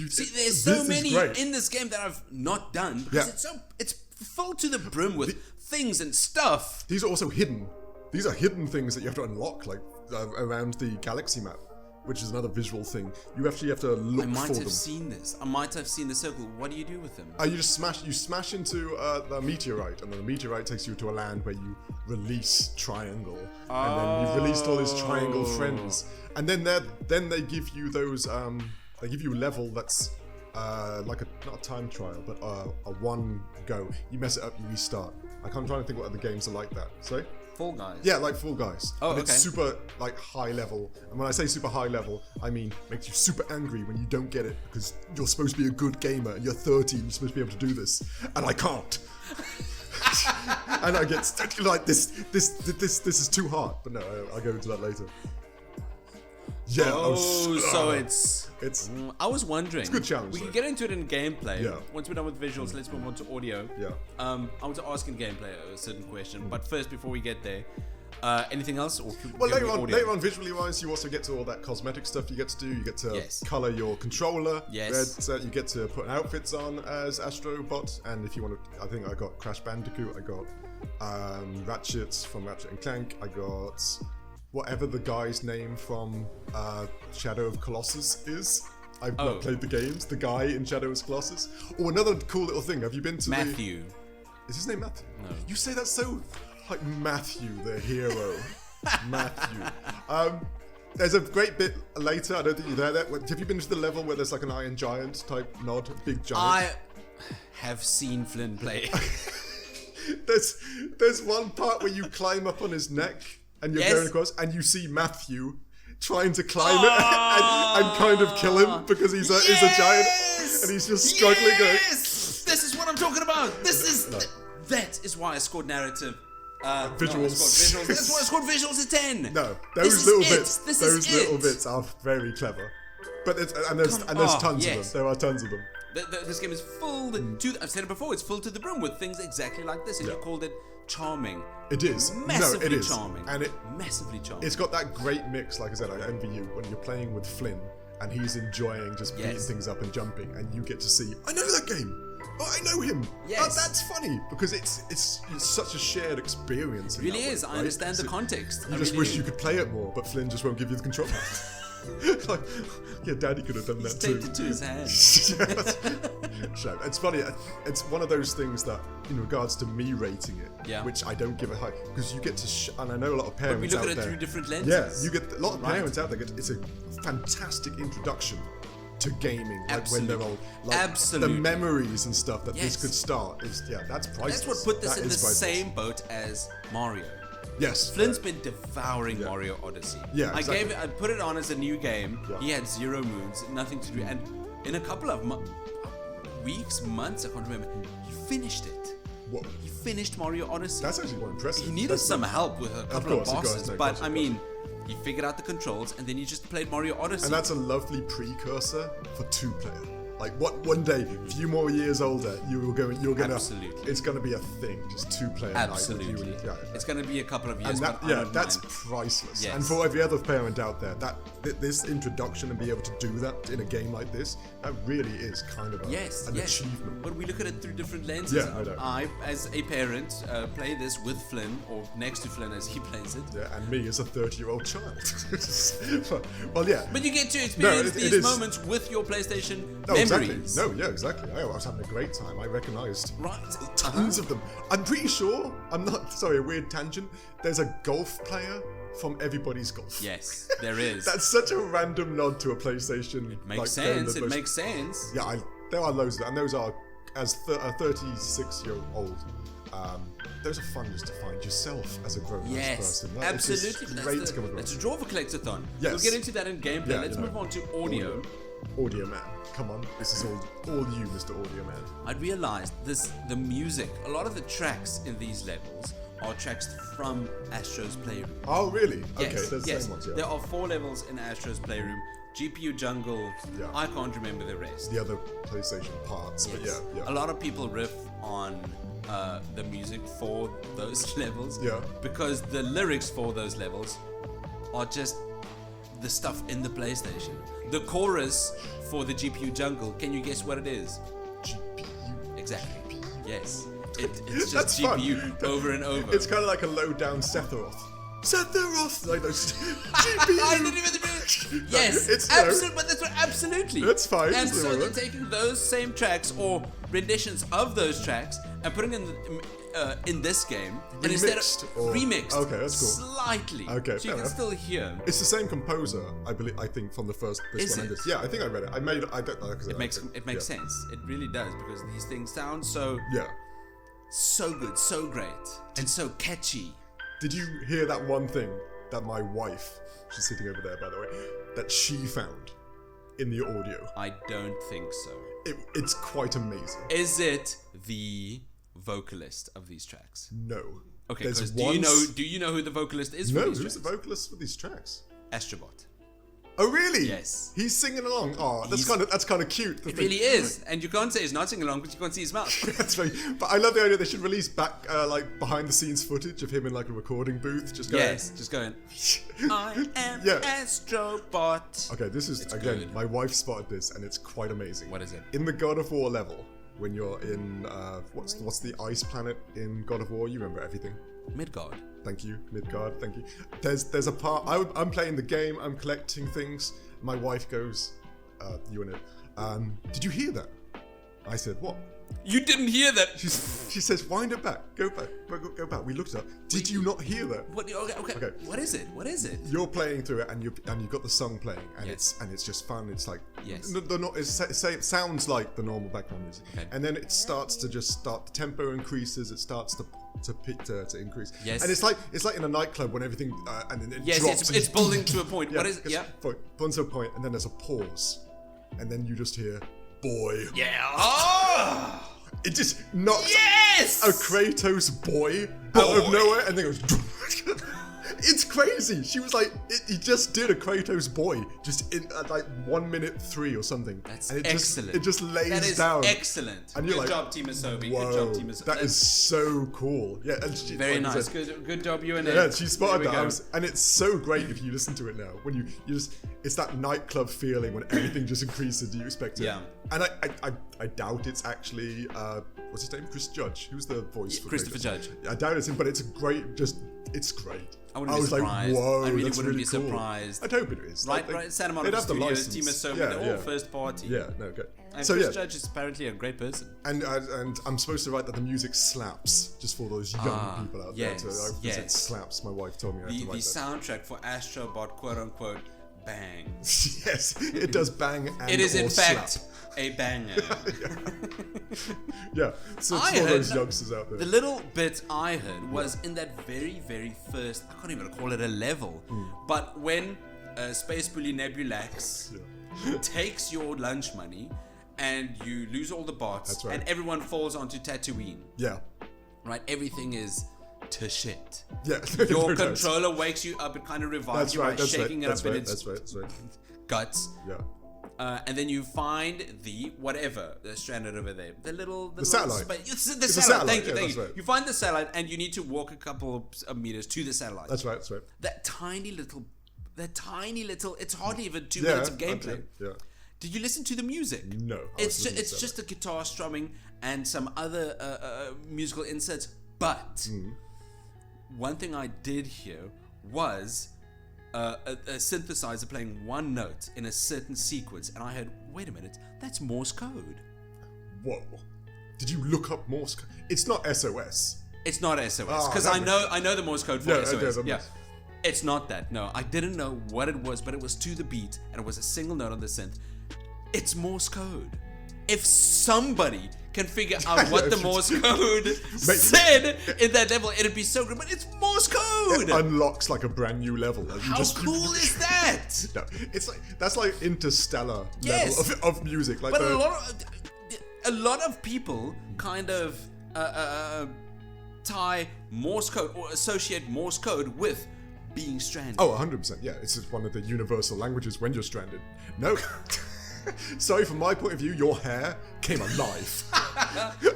See, there's so many in this game that I've not done because it's filled to the brim with things and stuff. These are also hidden. These are hidden things that you have to unlock, like around the galaxy map, which is another visual thing. You actually have to look for them. I might have seen this. I might have seen the circle. What do you do with them? You just smash into the meteorite, and then the meteorite takes you to a land where you release triangle, and then you've released all his triangle friends, and then they give you those they give you a level that's like not a time trial, but a one go. You mess it up, you restart. I'm trying to think what other games are like that. Sorry? Fall Guys. Yeah, like Fall Guys. Oh, and it's super like high level. And when I say super high level, I mean makes you super angry when you don't get it because you're supposed to be a good gamer and you're 13, you're supposed to be able to do this, and I can't. And I get like this is too hard. But no, I'll go into that later. Yeah. So it's. I was wondering. It's a good challenge. We can get into it in gameplay. Yeah. Once we're done with visuals, let's move on to audio. Yeah. I want to ask in gameplay a certain question, but first, before we get there, anything else? Or later on, visually wise, you also get to all that cosmetic stuff you get to do. You get to color your controller. Yes. You get to put outfits on as Astro Bot, and if you want to, I think I got Crash Bandicoot. I got Ratchet from Ratchet and Clank. I got whatever the guy's name from Shadow of Colossus is. I've not played the games. The guy in Shadow of Colossus. Oh, another cool little thing. Have you been to Matthew? Is his name Matthew? No. You say that so like Matthew, the hero. Matthew. There's a great bit later. I don't think you're there. Have you been to the level where there's like an Iron Giant type nod, a big giant? I have seen Flynn play. There's one part where you climb up on his neck. And you're going across, and you see Matthew trying to climb it and kind of kill him because he's a giant, and he's just struggling. Yes, this is what I'm talking about. That is why I scored narrative. Visuals. No, that's why I scored visuals at 10. No, those little bits are very clever. But there's tons of them. There are tons of them. This game is full I've said it before. It's full to the brim with things exactly like this, and you called it charming. It is massively charming, and massively charming. It's got that great mix. Like I said, I envy you when you're playing with Flynn, and he's enjoying just beating things up and jumping, and you get to see. I know that game. Oh, I know him. Yes, that's funny because it's such a shared experience. It really is. I understand the context. You just wish you could play it more, but Flynn just won't give you the controller. Like, yeah, Daddy could have done that too. Taped it to his hand. So it's funny. It's one of those things that, in regards to me rating it, Yeah. which I don't give a high, because you get to, and I know a lot of parents We look out at it there. through different lenses. Yeah, you get a lot of parents out there. It's a fantastic introduction to gaming, like when they're old. Like Absolutely. the memories and stuff that this Yes. could start is that's priceless. That's what put this That in the is priceless. same boat as Mario. Yes. Flynn's been devouring Yeah. Mario Odyssey. Yeah, exactly. I put it on as a new game. Yeah. He had 0 moons, nothing to do, and in a couple of weeks, months, I can't remember, he finished it. What? He finished Mario Odyssey. That's actually quite impressive. He needed That's some help with a couple of course, of course, bosses, no, of but course, I of mean, he figured out the controls, and then he just played Mario Odyssey. And that's a lovely precursor for 2-player. Like one day, a few more years older, you're gonna Absolutely. it's gonna be a thing, just 2-player. Absolutely. Night with you and, It's going to be a couple of years, and that, but I don't that's mind. priceless. Yes. And for every other parent out there, this introduction and be able to do that in a game like this, that really is kind of an achievement. But we look at it through different lenses. Yeah, I know. I, as a parent, play this with Flynn, or next to Flynn as he plays it. Yeah, and me as a 30-year-old child. Well, yeah. But you get to experience it these is. moments with your PlayStation No, memories. exactly. No, yeah, exactly. I was having a great time. I recognised Right. tons of them. I'm pretty sure, I'm not, sorry, a weird tangent, there's a golf player from Everybody's Golf. Yes, there is. That's such a random nod to a PlayStation. Makes sense. It makes sense. Yeah, there are loads of that, and those are, as a 36-year-old, those are fun just to find yourself as a grown-ass Yes, person. absolutely. It's great to come across. Let's draw for Collectathon. Yes. We'll get into that in gameplay. Yeah, Let's you know. move on to audio. Audio Man, come on, this is all you, Mr. Audio Man. I realized the music, a lot of the tracks in these levels are tracks from Astro's Playroom. Oh, really? Yes, Okay, there's the yes. same ones, yeah. There are 4 levels in Astro's Playroom. GPU Jungle, Yeah. I can't remember the rest. The other PlayStation parts, but Yes. yeah. A lot of people riff on the music for those levels. Yeah. Because the lyrics for those levels are just the stuff in the PlayStation. The chorus for the GPU Jungle, can you guess what it is? GPU. Exactly. Yes. It's just That's fun. GPU over and over. It's kind of like a low-down Sephiroth. Sephiroth! Like those GPU! I didn't even do it. Yes, it's absolutely. But that's what, absolutely. That's fine, And it's so all they're right. taking those same tracks or renditions of those tracks and putting them in this game. And instead of remixed, Okay, that's cool. slightly. Okay, so you fair can enough. still hear. It's the same composer, I believe. I think from the first this Is one. it? And this. Yeah, I think I read it. I don't know. It makes sense. It really does because these things sound so Yeah. good, so great, and so catchy. Did you hear that one thing that my wife, she's sitting over there by the way, that she found in the audio? I don't think so. It's quite amazing. Is it the vocalist of these tracks? No. Okay, There's because one do you know who the vocalist is for No, these who's tracks? the vocalist for these tracks? Astro Bot. Oh, really? Yes. He's singing along. Oh, that's He's- kind of cute. It really is, and you can't say he's not singing along because you can't see his mouth. That's very. But I love the idea they should release back like behind the scenes footage of him in like a recording booth, just going. Yes, just going. I am Yeah. Astro Bot. Okay, this is It's again. good. My wife spotted this, and it's quite amazing. What is it? In the God of War level, when you're in what's the ice planet in God of War? You remember everything. Midgard. Thank you, Midgard. Thank you. There's a part. I'm playing the game. I'm collecting things. My wife goes, "You in it? Did you hear that?" I said, "What?" You didn't hear that. She says, "Wind it back. Go back. Go back." We looked up. Did you not hear that? What? Okay. What is it? What is it? You're playing through it, and you've got the song playing, and Yes. it's just fun. It's like Yes. it sounds like the normal background music, Okay. and then it starts to just start. The tempo increases. It starts to increase. Yes. And it's like in a nightclub when everything and then it Yes, drops. it's building to a point. What is? it's Yeah. building to a point, and then there's a pause, and then you just hear, "Boy." Yeah. Oh. It just knocks Yes. a Kratos boy out of nowhere, and then goes. It's crazy. She was like, he just did a Kratos boy, just in like 1:03 or something. That's and excellent. It just lays That is down. excellent. And you're Good like, job, Team Asobi. Whoa, Good job, Team Asobi. that is so cool. Yeah, and very like I nice. said, Good job, you and yeah, she spotted There we that. go. And it's so great if you listen to it now. When you just, it's that nightclub feeling when everything just increases. You expect it. Yeah. And I doubt it's actually what's his name? Chris Judge. Who's the voice for Christopher Kratos? Judge. I doubt it's him, but it's a great. It's great. I wouldn't be was like, surprised. whoa, I really that's wouldn't really be cool. surprised. I'd hope it is. Right, right. Santa Monica Studios, Team of Soma, they're all first party. Yeah, no, good. And So Chris yeah, Judge is apparently a great person. and I'm supposed to write that the music slaps, just for those young people out there. yes, So yes. it slaps. My wife told me I have to The write that. soundtrack for Astro Bot, quote unquote, bangs. Yes, it does bang and It is in or fact slap. a banger. Yeah, so I it's for heard- those youngsters out there. The little bit I heard was in that very, very first, I can't even call it a level, but when Space Bully Nebulax takes your lunch money and you lose all the bots That's right. and everyone falls onto Tatooine, Yeah, right? Everything is to shit. yeah. Your Very nice. controller wakes you up and kind of revives That's you right. by That's shaking right. it That's up in right. its That's right. guts. Yeah. And then you find the whatever that's stranded over there. The little satellite. It's the It's a satellite. satellite, Thank you. yeah, Thank that's you. right. You find the satellite, and you need to walk a couple of meters to the satellite. That's right. That's right. That tiny little. It's hardly even 2 Yeah, minutes of gameplay. Yeah. Did you listen to the music? No. It's just a guitar strumming and some other musical inserts. But one thing I did hear was a synthesizer playing one note in a certain sequence, and I heard, wait a minute, that's Morse code. Whoa. Did you look up Morse code? It's not SOS. It's not SOS Oh, because damn I know the Morse code for Yeah, SOS. yeah, Yeah, it's not that. No, I didn't know what it was, but it was to the beat, and it was a single note on the synth. It's Morse code. If somebody can figure out what the Morse code said in that level, it'd be so good. But it's Morse code. It unlocks like a brand new level. And How cool is that? No, it's like that's like interstellar Yes. level of music. Like But the, a lot of people kind of tie Morse code or associate Morse code with being stranded. Oh, 100%. Yeah, it's just one of the universal languages when you're stranded. No. Sorry, from my point of view, your hair came alive.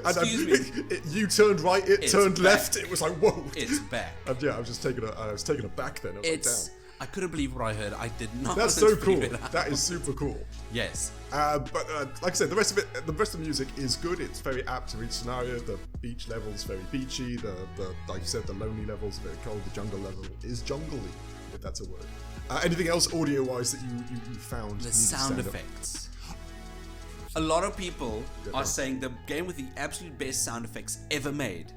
Excuse me. You turned right, it It's turned back. left. It was like, whoa. It's back. And yeah, I was taken aback then. I was like, damn. I couldn't believe what I heard. I did not. That's so cool. figure it out. That is super cool. Yes. But like I said, the rest of the music is good. It's very apt to each scenario. The beach level's very beachy. The like you said, the lonely level's very cold. The jungle level is jungly, if that's a word. Anything else audio-wise that you found? The needed to sound stand up? effects. A lot of people are saying the game with the absolute best sound effects ever made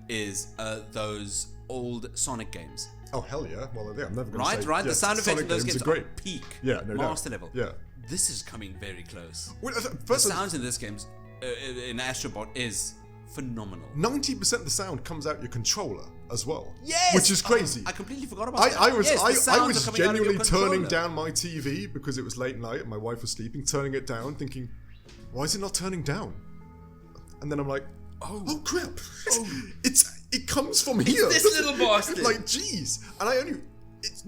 is those old Sonic games. Oh hell yeah! Well, yeah, I'm never gonna Right, say, right. yeah, The sound effects Sonic in those games are great. are peak. Yeah, no doubt. master level. Yeah. This is coming very close. Well, The first, sounds in this game, in Astro Bot, is phenomenal. 90% of the sound comes out your controller as well. Yes, which is crazy. I completely forgot about that. I was Yes, the I sounds was are coming out of your genuinely turning controller. down my TV because it was late night and my wife was sleeping, turning it down, thinking, why is it not turning down? And then I'm like, oh crap! It comes from here. this little bastard. Like, jeez. And it's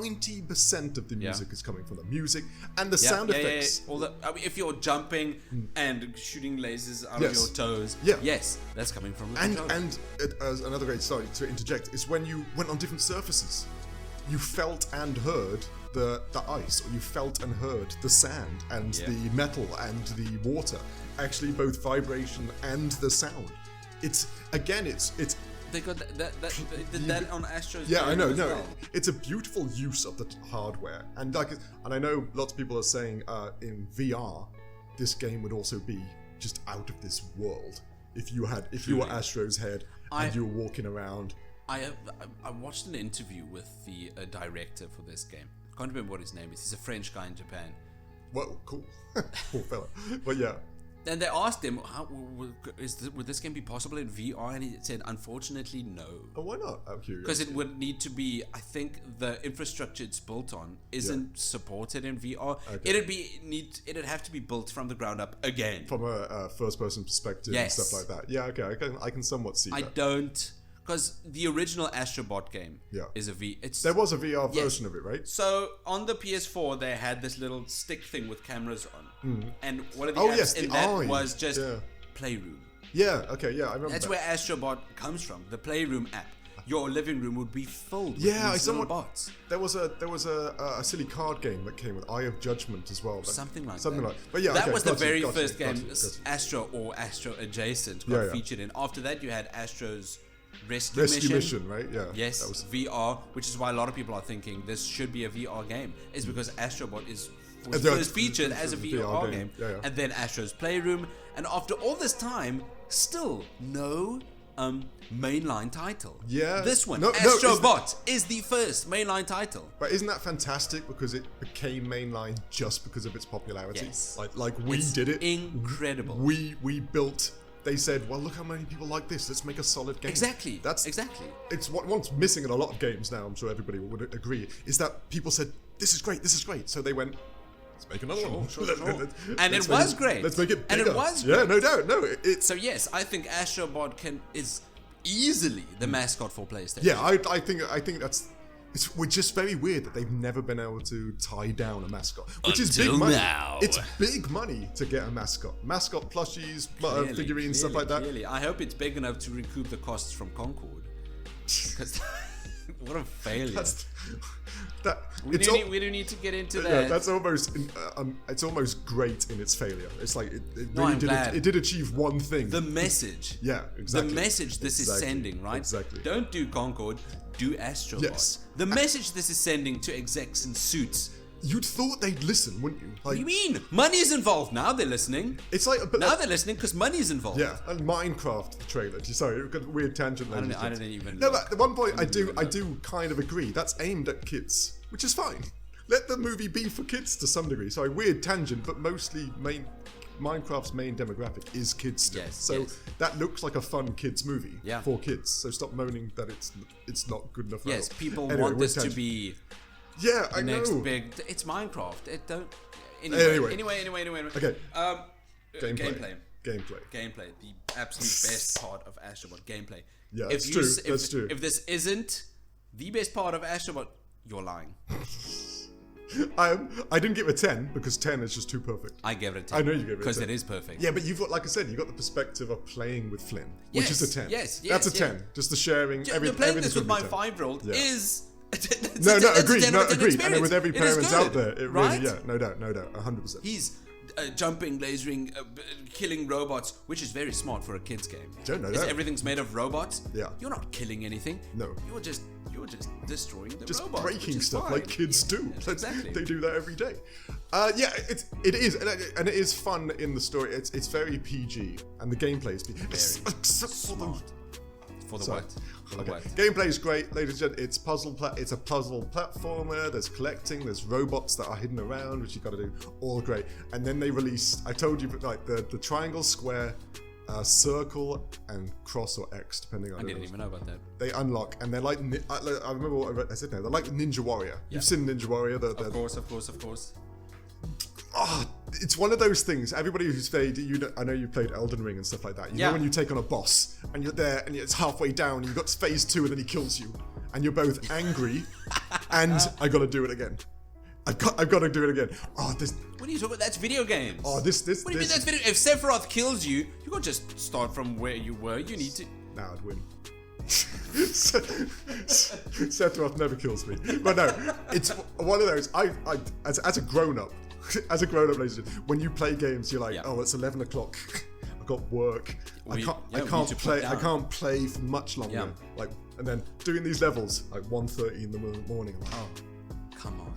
90% of the music is coming from the music and the sound effects. All the, I mean, if you're jumping and shooting lasers out Yes. of your toes, Yeah. yes, that's coming from the And controller. as another great story to interject is when you went on different surfaces, you felt and heard the ice, or you felt and heard the sand and the metal and the water. Actually, both vibration and the sound. It's They got they did that on Astro's. yeah, I game know. as No, well. it's a beautiful use of the hardware, and I know lots of people are saying in VR, this game would also be just out of this world if you were Astro's head and you were walking around. I watched an interview with the director for this game. I can't remember what his name is. He's a French guy in Japan. Well, cool, poor fella. But yeah. And they asked him, would this game be possible in VR? And he said, unfortunately, no. Oh, why not? I'm curious. Because it would need to be, I think the infrastructure it's built on isn't supported in VR. Okay. It'd have to be built from the ground up again. From a first-person perspective Yes. and stuff like that. Yeah, okay, I can somewhat see I that. don't, because the original Astro Bot game is a V. There was a VR version of it, right? So on the PS4, they had this little stick thing with cameras on, and one of the Oh, apps yes, in the that eye. was just Yeah. Playroom. Yeah, okay, yeah, I remember That's that. where Astro Bot comes from. The Playroom app. Your living room would be filled with Yeah, I these little somewhat. bots. There was a silly card game that came with Eye of Judgment as well. But Something like something that. like. But yeah, that okay, was the gotcha, very gotcha, first game gotcha. Astro or Astro Adjacent got Yeah, yeah. featured in. After that, you had Astro's rescue mission, right? Yeah. Yes, that was VR, which is why a lot of people are thinking this should be a VR game. Is because Astro Bot was first featured as a VR game. And then Astro's Playroom, and after all this time, still no mainline title. Yeah. This one, Astro Bot, is the first mainline title. But isn't that fantastic? Because it became mainline just because of its popularity. Yes. Like we did it. Incredible. We built. They said, well, look how many people like this. Let's make a solid game. Exactly. Exactly. It's what's missing in a lot of games now. I'm sure everybody would agree. Is that people said, this is great. This is great. So they went, let's make another one. Sure. And it was great. Let's make it bigger. And it was great. Yeah, no doubt. No, so yes, I think Astro Bot is easily the mascot for PlayStation. Yeah, I think that's. It's just very weird that they've never been able to tie down a mascot, which is big money. Now. It's big money to get a mascot plushies, figurines, stuff like that. I hope it's big enough to recoup the costs from Concord. Because what a failure! We don't need to get into that. Yeah, that's almost it's almost great in its failure. It's like it really it did achieve one thing. The message. Yeah, exactly. The message this is sending, right? Exactly. Don't do Concord, do Astro Bot. Yes. The message this is sending to execs in suits. You'd thought they'd listen, wouldn't you? What do you mean? Money's involved. Now they're listening. It's like now they're listening because money's involved. Yeah, and Minecraft the trailer. Sorry, we've got a weird tangent. I don't even. No, but at one point I do kind of agree. That's aimed at kids, which is fine. Let the movie be for kids to some degree. Sorry, weird tangent, but mostly Minecraft's main demographic is kids still. Yes, that looks like a fun kids movie for kids. So stop moaning that it's not good enough. Yes, people want this to be. Yeah, I know. It's Minecraft. It don't. Anyway. Okay. Gameplay. The absolute best part of Astro Bot. Gameplay. Yeah, that's true. If this isn't the best part of Astro Bot, you're lying. I didn't give it a 10 because 10 is just too perfect. I gave it a 10. I know you gave it a 10. Because it is perfect. Yeah, but you've got, like I said, you've got the perspective of playing with Flynn, which is a 10. Yes, that's a 10. Just the sharing. Playing this with my 5-year-old is. Agreed. And with every parent out there, it right? really, no doubt, 100%. He's jumping, lasering, killing robots, which is very smart for a kids game. Don't know that. Everything's made of robots. Yeah. You're not killing anything. No. You're just destroying the just robots. Just breaking stuff like kids do. Exactly. They do that every day. It is, and it is fun in the story. It's very PG, and the gameplay is PG. Except for smart. For the what? Gameplay is great, ladies and gentlemen. It's a puzzle platformer. There's collecting. There's robots that are hidden around, which you got to do. All great. And then they released. I told you, like the triangle, square, circle, and cross or X, depending on. I didn't even know about that. They unlock, and they're like. I remember what I said now. They're like Ninja Warrior. You've seen Ninja Warrior. Of course. Oh, it's one of those things. Everybody who's played, I know you played Elden Ring and stuff like that. You know when you take on a boss and you're there and it's halfway down, and you've got phase 2 and then he kills you, and you're both angry, and I got to do it again. I've got to do it again. Oh, this. What are you talking about? That's video games. Oh, this. What do you mean that's video? If Sephiroth kills you, you can't just start from where you were. You need to. Nah, I'd win. Sephiroth never kills me. But no, it's one of those. As a grown up. As a grown-up, ladies and gentlemen, when you play games, you're like, oh, it's 11 o'clock. I've got work. I can't play for much longer. Yeah. Like, and then doing these levels like 1:30 in the morning. I'm like, oh, come on.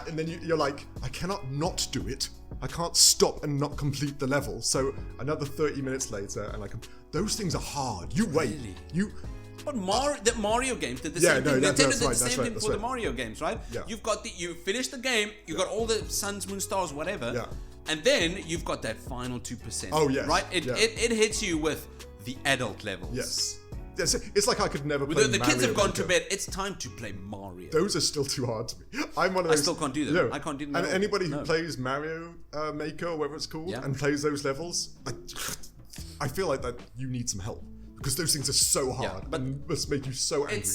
And then you're like, I cannot not do it. I can't stop and not complete the level. So another 30 minutes later, and those things are hard. You wait. Really? But the Mario games did the same thing. Nintendo did the same thing for the Mario games, right? Yeah. You finish the game, you got all the suns, moon, stars, whatever, and then you've got that final 2%. Oh yes, right? It hits you with the adult levels. Yes. It's like I could never play Mario. The kids have gone to bed. It's time to play Mario. Those are still too hard to me. I'm one of those. I still can't do them. No. I can't do them. And anybody who plays Mario Maker or whatever it's called and plays those levels, I feel like that you need some help. Because those things are so hard and must make you so angry.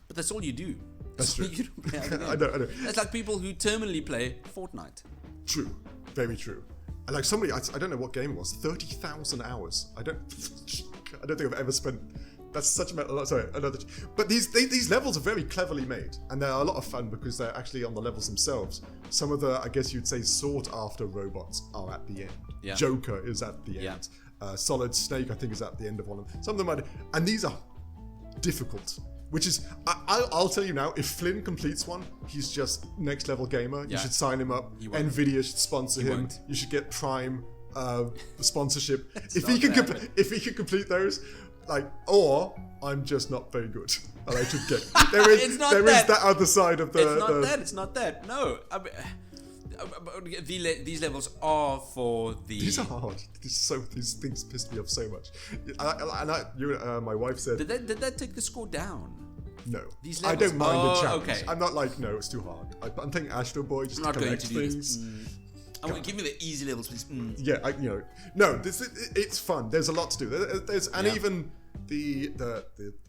But that's all you do. That's true. I know. That's like people who terminally play Fortnite. True. Very true. And like somebody, I don't know what game it was, 30,000 hours. I don't think I've ever spent. That's such a sorry, another. But these levels are very cleverly made, and they're a lot of fun because they're actually on the levels themselves. Some of the, I guess you'd say, sought after robots are at the end. Yeah. Joker is at the end. Solid Snake, I think, is at the end of one of them. Some of them and these are difficult. Which is, I'll tell you now, if Flynn completes one, he's just next level gamer. You should sign him up. Nvidia should sponsor him. You should get Prime sponsorship. If he can complete those, or I'm just not very good. I like to get. There is that other side of the. It's not that. No. These levels are for the. These are hard. These things pissed me off so much. My wife said. Did that take the score down? No. These I don't mind the challenge. Okay. I'm not like, no, it's too hard. I'm thinking Astro Boy just to collect things. Give me the easy levels, please. Yeah, it's fun. There's a lot to do. Even the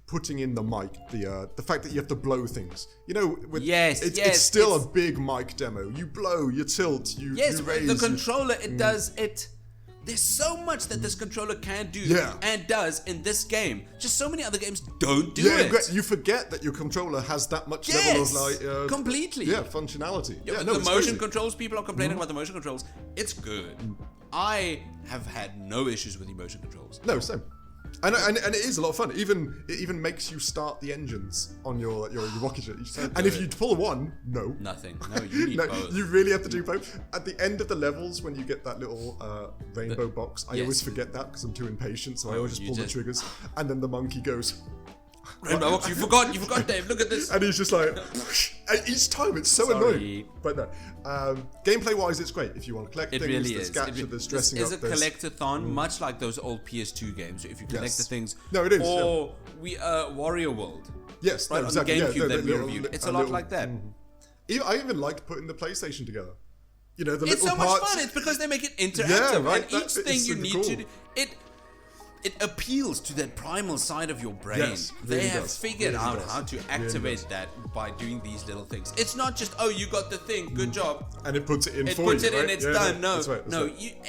putting in the mic, the fact that you have to blow things. It's still a big mic demo. You blow, you tilt, you raise. The controller, it does it. There's so much that this controller can do and does in this game. Just so many other games don't do it. You forget that your controller has that much level of completely. Yeah, functionality. The motion controls, people are complaining about the motion controls. It's good. I have had no issues with the motion controls. No, same. And it is a lot of fun. It even makes you start the engines on your rocket ship. And if you pull one, nothing. No, you need both. You really have to do both. At the end of the levels, when you get that little rainbow box, I always forget that because I'm too impatient. So I always just pull the triggers, and then the monkey goes. Rainbow box, you forgot, Dave. Look at this. And he's just like, and each time it's so annoying. But no, gameplay wise, it's great. If you want to collect things, really there's gacha, there's dressing up. It's a collectathon, much like those old PS2 games. If you collect the things, no, it is. Or Warrior World. Yes, right, exactly. On the GameCube that we reviewed. It's a lot like that. I even liked putting the PlayStation together. The little it's so parts. much fun. It's because they make it interactive. Yeah, right. And each thing you need to do, it appeals to that primal side of your brain. Yes, they have figured out how to activate that by doing these little things. It's not just, you got the thing, good job. And it puts it in for you. It puts it in, it's done. No, that's right.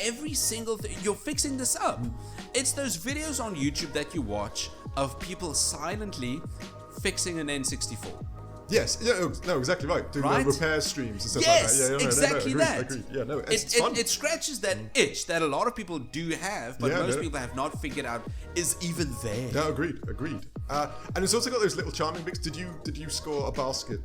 Every single thing, you're fixing this up. It's those videos on YouTube that you watch of people silently fixing an N64. Yes, no, exactly right. Doing repair streams and stuff like that. Yeah, exactly that. Agreed. Yeah, no, it's fun. It scratches that itch that a lot of people do have, but most people have not figured out is even there. No, agreed. And it's also got those little charming bits. Did you score a basket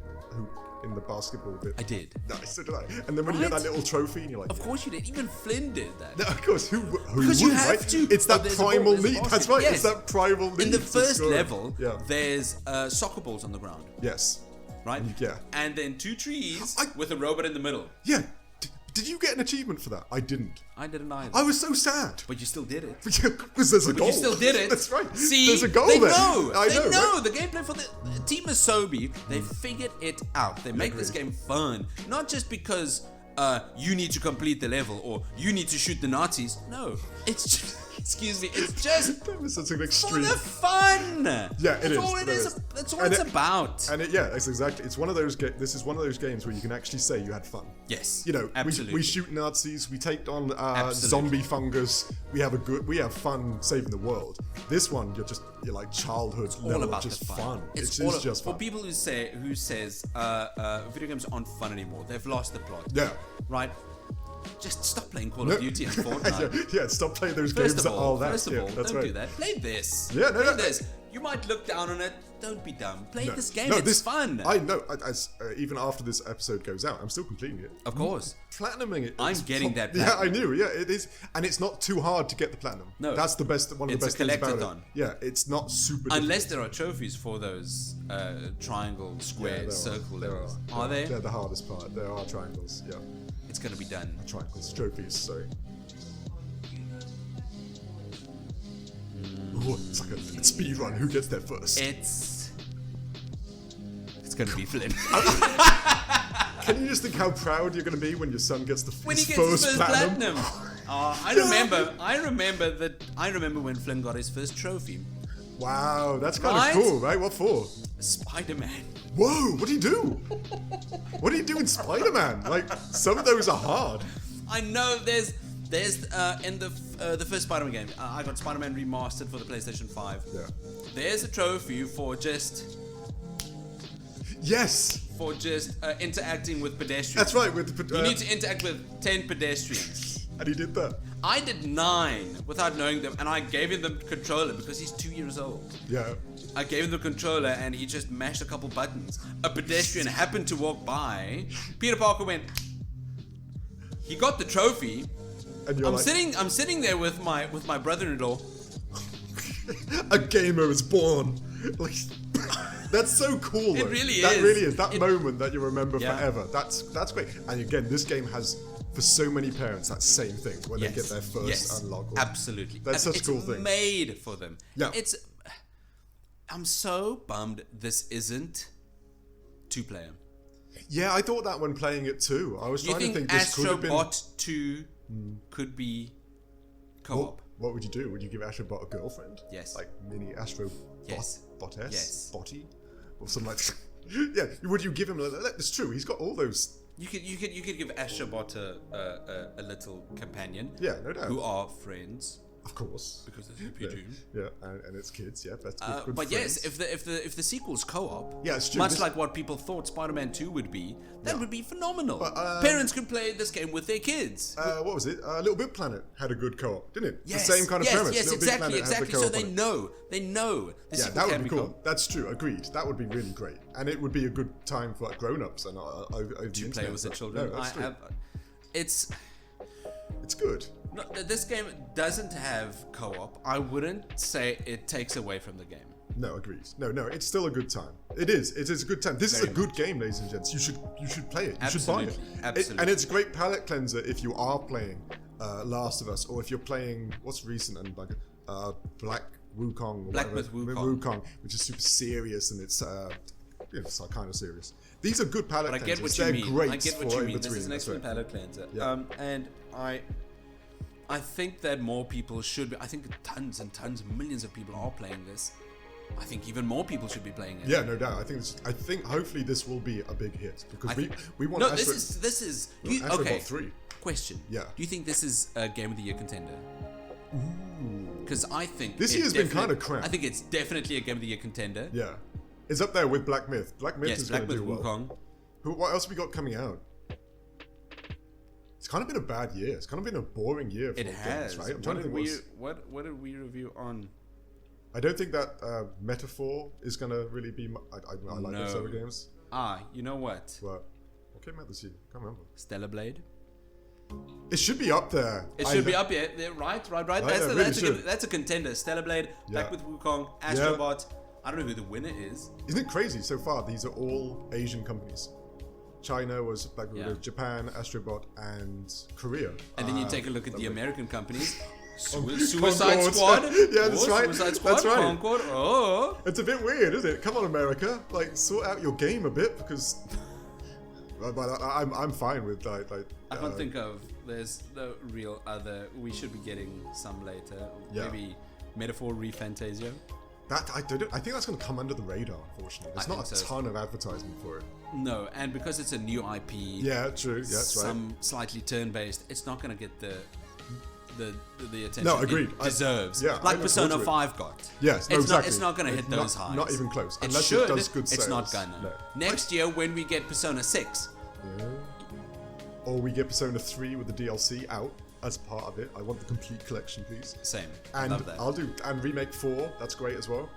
in the basketball bit? I did. Nice, so did I. And then when you get that little trophy, and you're like, of course you did. Even Flynn did that. No, of course. Who because you have right? to. It's that primal need. That's right. Yes. It's that primal need. In the first level, there's soccer balls on the ground. Yes. Right? Yeah. And then 2 trees with a robot in the middle. Yeah. Did you get an achievement for that? I didn't. I didn't either. I was so sad. But you still did it. Because there's a goal. You still did it. That's right. See, there's a goal they there. Know. I know. Right? The gameplay for the Team Asobi, they figured it out. They make this game fun. Not just because you need to complete the level or you need to shoot the Nazis. No. It's just... Excuse me, it's just that was such an extreme. For the fun. Yeah, it is. All it is. That's all it's about. And it's exactly. It's one of those. This is one of those games where you can actually say you had fun. Yes. Absolutely. We shoot Nazis. We take on zombie fungus. We have fun saving the world. This one, you're like childhood. It's all about just the fun. It's just fun. For people who says video games aren't fun anymore, they've lost the plot. Yeah. Right. Just stop playing Call of Duty and Fortnite. Yeah, stop playing those games. First of all, don't do that. Play this. Yeah, play this. You might look down on it. Don't be dumb. Play this game. It's fun. I know. Even after this episode goes out, I'm still completing it. Of course. Platinuming it. I'm getting that platinum. Yeah, I knew. Yeah, it is. And it's not too hard to get the platinum. No. That's the best. One of the best things about it. Yeah, it's not super difficult. Unless there are trophies for those triangle, square, circle levels. Are there? They're the hardest part. There are triangles. Yeah. It's going to be done. Triangles, trophies, sorry. Ooh, it's like a speed run. Who gets there first? It's going to be Flynn. Can you just think how proud you're going to be when your son gets his first platinum? I remember when Flynn got his first trophy. Wow, that's kind of cool, right? What for? Spider-Man. Whoa, what do you do? What do you do in Spider-Man? Like, some of those are hard. I know there's in the first Spider-Man game, I got Spider-Man Remastered for the PlayStation 5. Yeah. There's a trophy for just... Yes! For just interacting with pedestrians. That's right. You need to interact with 10 pedestrians. And he did that. I did 9 without knowing them, and I gave him the controller because he's 2 years old. Yeah. I gave him the controller and he just mashed a couple buttons. A pedestrian happened to walk by. Peter Parker went. He got the trophy. And you're I'm sitting there with my brother-in-law. A gamer is born. Like, that's so cool. It though. really That is. really is. That moment that you remember Yeah. forever. That's great. And again, this game has, for so many parents, that same thing when they get their first unlock. Absolutely. That's And such a cool thing. It's made for them. Yeah. I'm so bummed this isn't 2-player. Yeah, I thought that when playing it too. I was trying to think this could Astro have been. Bot 2 could be co-op? What would you do? Would you give Astro Bot a girlfriend? Yes. Like mini Astro Yes. Bot-S? Yes. Botty? Or something like that. Yeah, would you give him it's true, he's got all those. You could give Astro Bot a little companion. Yeah, no doubt. Who are friends. Of course. Because it's PG. Yeah, and it's kids, yeah. That's good But friends. yes, if the sequel's co-op, Yeah, it's true. much like what people thought Spider-Man 2 would be, that would be phenomenal. But, Parents could play this game with their kids. What was it? Little Big Planet had a good co-op, didn't it? Yes, the same kind of premise. Yes, Little Big exactly, Planet had the exactly. So co-op they on it. know. The Yeah, sequel that would can be be cool. That's true. Agreed. That would be really great, and it would be a good time for like grown-ups and over the To internet. play with the children. No, that's true. It's good. no, this game doesn't have co-op. I wouldn't say it takes away from the game. No, agreed. No, it's still a good time. It is a good time. This is a Very good game, ladies and gents. You should play it. You should buy it. Absolutely. And it's a great palate cleanser if you are playing Last of Us, or if you're playing what's recent and like Black Wukong, or Black whatever. Myth Wukong. Which is super serious and it's it's kind of serious. These are good palate But I get cleansers. what you They're mean. great I get for what you in mean. This between. is an That's excellent right. palate cleanser. Yeah. And I think that more people should be. I think tons and tons, millions of people are playing this. I think even more people should be playing it. Yeah, no doubt. I think hopefully this will be a big hit because we want. No, Astro, this is. Astro Okay. Bot 3. Question. Yeah. Do you think this is a Game of the Year contender? Because I think This it year's been definitely- kinda crap. I think it's definitely a Game of the Year contender. Yeah, it's up there with Black Myth. Black Myth Yes, is Black going to Myth do well. Wukong. What else have we got coming out? It's kind of been a bad year. It's kind of been a boring year for It games, has. right? I'm trying to think What did we review on? I don't think that Metaphor is going to really be. I like those No. other games. You know what? What came out this year? Can't remember. Stellar Blade. It should be up there. It should be up here. Right. Right, That's a contender. Stellar Blade, Black Yeah. with Wukong, Astro Bot. I don't know who the winner is. Isn't it crazy? So far, these are all Asian companies. China was Black Widow, Japan, Astro Bot, and Korea. And then you take a look at the American companies. Concord. Suicide Squad. Yeah, that's right. Suicide Squad. That's right. Concord. Oh. It's a bit weird, isn't it? Come on, America, like sort out your game a bit because. But I'm fine with like. I can't think of. There's no real other. We should be getting some later. Yeah. Maybe Metaphor Refantasio. That I think that's going to come under the radar. Unfortunately, there's I not a think so. ton of advertisement for it. No, and because it's a new IP. Yeah, true. Yeah, that's right. Some slightly turn-based. It's not going to get the attention No, agreed. it deserves. Yeah, I like look Persona forward to it. 5 got. Yes, no, It's exactly. not. It's not going to hit those highs. Not even close. It Unless should. it does good sales. It's not gonna. No. Next year, when we get Persona 6, Yeah. Or we get Persona 3 with the DLC out as part of it. I want the complete collection, please. same. And Love that. I'll do and remake 4. That's great as well.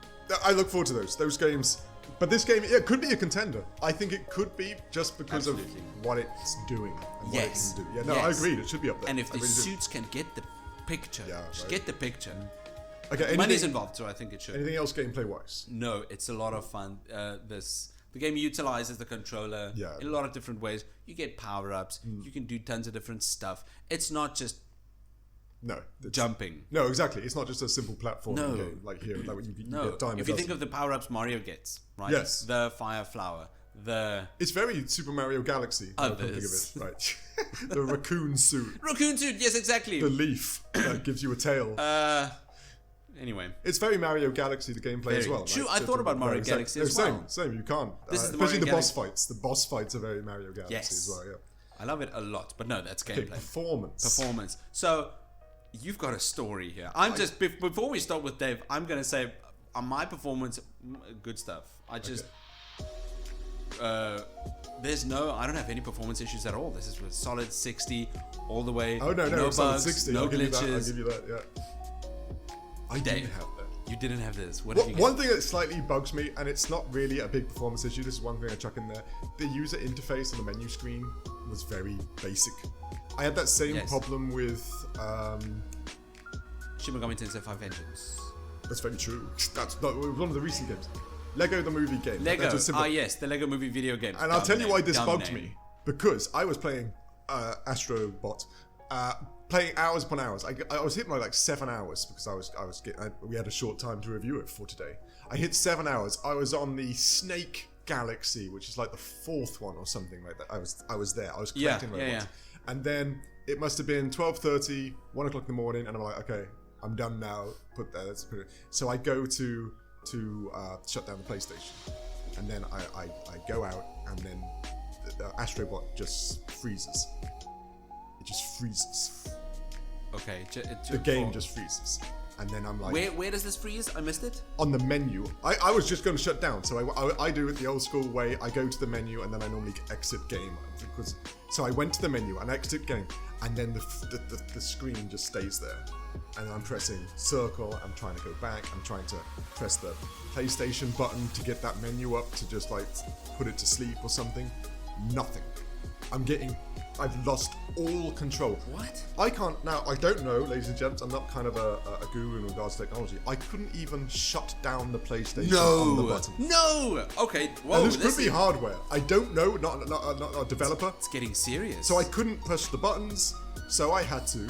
I look forward to those games. But this game, yeah, could be a contender. I think it could be just because Absolutely. of what it's doing and Yes. what it can do. Yeah, no, Yes. I agreed. It should be up there. And if I the really do. suits can get the picture, Yeah, just right. get the picture. Okay, Money's involved, so I think it should. anything else gameplay wise? No, it's a lot of fun. The game utilizes the controller Yeah. in a lot of different ways. You get power-ups. You can do tons of different stuff. It's not just No. jumping. No, exactly. It's not just a simple platforming No. game like here. Like you No, get diamond if you dust. think of the power-ups Mario gets, right? Yes. The fire flower, the It's very Super Mario Galaxy. Now I can think of Others. it. Right. The raccoon suit. raccoon suit. Yes, exactly. The leaf that gives you a tail. Anyway, It's very Mario Galaxy, the gameplay as Very well. true. Right? I thought about Mario exactly. Galaxy No, as same, well. Same, you can't. This is the especially Mario the boss Galaxy. fights. The boss fights are very Mario Galaxy Yes. as well, yeah. I love it a lot. But no, that's Okay, gameplay. performance. So, you've got a story here. I'm just before we start with Dave, I'm gonna say on my performance, good stuff. I just I don't have any performance issues at all. This is with solid 60 all the way. Oh, no, solid bugs, 60. No I'll glitches. I'll give you that, yeah. I didn't have that. You didn't have this. What did you get? One thing that slightly bugs me, and it's not really a big performance issue, this is one thing I chuck in there. The user interface on the menu screen was very basic. I had that same problem with... Shin Megami Tensei 5 Vengeance. That's very true. That's not one of the recent games. Lego the movie game. Lego. Yes, the Lego movie video game. And I'll tell you why this bugged me. Because I was playing Astro Bot, playing hours upon hours. I was hitting like 7 hours because we had a short time to review it for today. I hit 7 hours. I was on the Snake Galaxy, which is like the 4th one or something like that. I was there. I was collecting robots. And then it must have been 12:30, 1 o'clock in the morning, and I'm like, okay, I'm done now. Let's put it. So I go to shut down the PlayStation, and then I go out, and then the Astro Bot just freezes. It just freezes. Okay. The game just freezes, and then I'm like, where does this freeze? I missed it. On the menu. I was just going to shut down, so I do it the old school way. I go to the menu, and then I normally exit game. So I went to the menu and exit game, and then the screen just stays there. And I'm pressing circle, I'm trying to go back, I'm trying to press the PlayStation button to get that menu up to just like put it to sleep or something. Nothing. I've lost all control. What? I can't, now I don't know, ladies and gents, I'm not kind of a guru in regards to technology. I couldn't even shut down the PlayStation on the button. No! Okay, whoa. Now, this could be hardware. I don't know, not a developer. It's getting serious. So I couldn't push the buttons, so I had to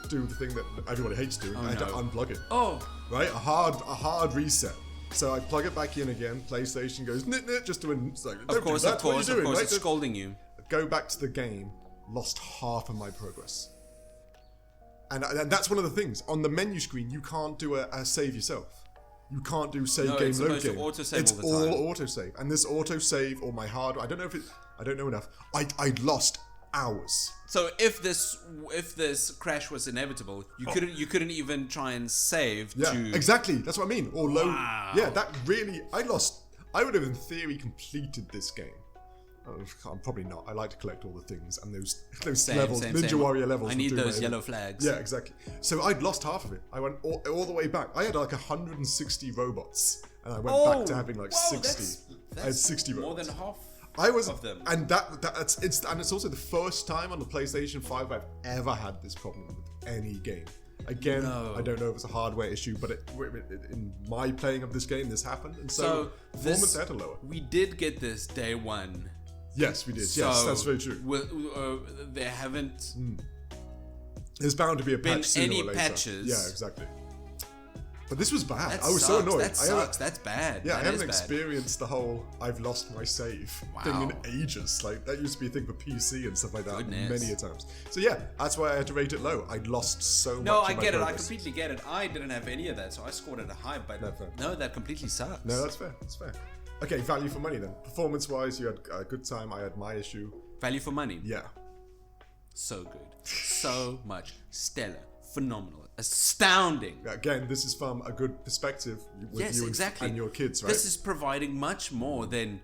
do the thing that everybody hates doing. I had to unplug it. Oh. Right? A hard reset. So I plug it back in again. PlayStation goes, nit, just to it's like, of course, it's scolding you. Go back to the game. Lost half of my progress. And that's one of the things. On the menu screen, you can't do a save yourself. You can't do save game, load game. It's all autosave. And this autosave or my hardware, I don't know enough. I lost hours. So if this crash was inevitable, you couldn't even try and save. Yeah, exactly. That's what I mean. Or low. Wow. Yeah, that really I would have in theory completed this game. I'm probably not. I like to collect all the things and those levels, Ninja Warrior levels. I need those yellow flags. Yeah, exactly. So I'd lost half of it. I went all the way back. I had like 160 robots, and I went back to having like 60. I had 60 robots. More than half. Of them. And it's also the first time on the PlayStation 5 I've ever had this problem with any game. Again, I don't know if it's a hardware issue, but in my playing of this game, this happened, and so performance had to lower. We did get this day one. Yes, we did. Yes, that's very true. They haven't. There's bound to be a patch sooner or later. Patches. Yeah, exactly. But this was bad. I was so annoyed. That sucks. That's bad. Yeah, I haven't experienced the whole "I've lost my save" thing in ages. Like that used to be a thing for PC and stuff like that many a times. So yeah, that's why I had to rate it low. I'd lost so much. No, I get it. I completely get it. I didn't have any of that, so I scored it a high. But no, that completely sucks. No, that's fair. That's fair. Okay, value for money then. Performance-wise, you had a good time. I had my issue. Value for money. Yeah. So good. So much. Stellar. Phenomenal. Astounding. Again, this is from a good perspective with you and your kids, right? This is providing much more than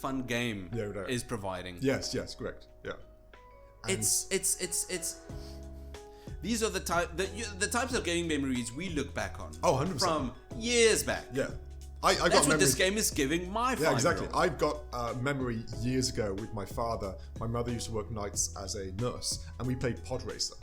fun game is providing. Yes, correct. Yeah. And it's these are the types of gaming memories we look back on. Oh, 100%. From years back. Yeah. That's what this game is giving my 5-year-old. Yeah, exactly. I've got a memory years ago with my father. My mother used to work nights as a nurse, and we played Pod Racer.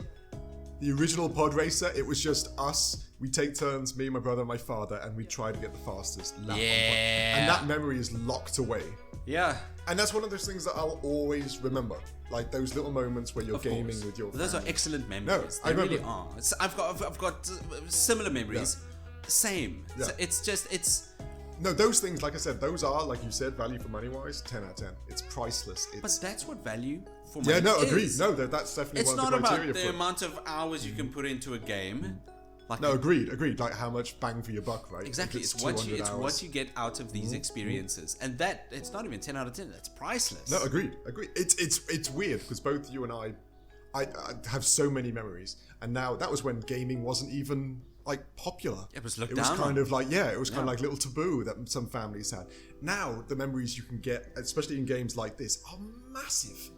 The original Pod Racer, it was just us. We take turns, me, my brother, and my father, and we try to get the fastest lap. Yeah. And that memory is locked away. Yeah. And that's one of those things that I'll always remember. Like those little moments where you're gaming with your family. Those are excellent memories. No, they really are. I've got similar memories. Yeah. Same. Yeah. So it's no, those things, like I said, those are, like you said, value for money wise, 10 out of 10. It's priceless. But that's what value for money is. Yeah, no, agreed. No, that's definitely one of the criteria. It's not about the amount of hours you can put into a game. Like agreed. Like how much bang for your buck, right? Exactly. It's what you get out of these experiences, and that it's not even 10 out of 10. That's priceless. No, agreed. It's weird because both you and I have so many memories, and now that was when gaming wasn't even like popular. It was looked It was down kind on. of like it was kind of like little taboo that some families had. Now the memories you can get, especially in games like this, are massive,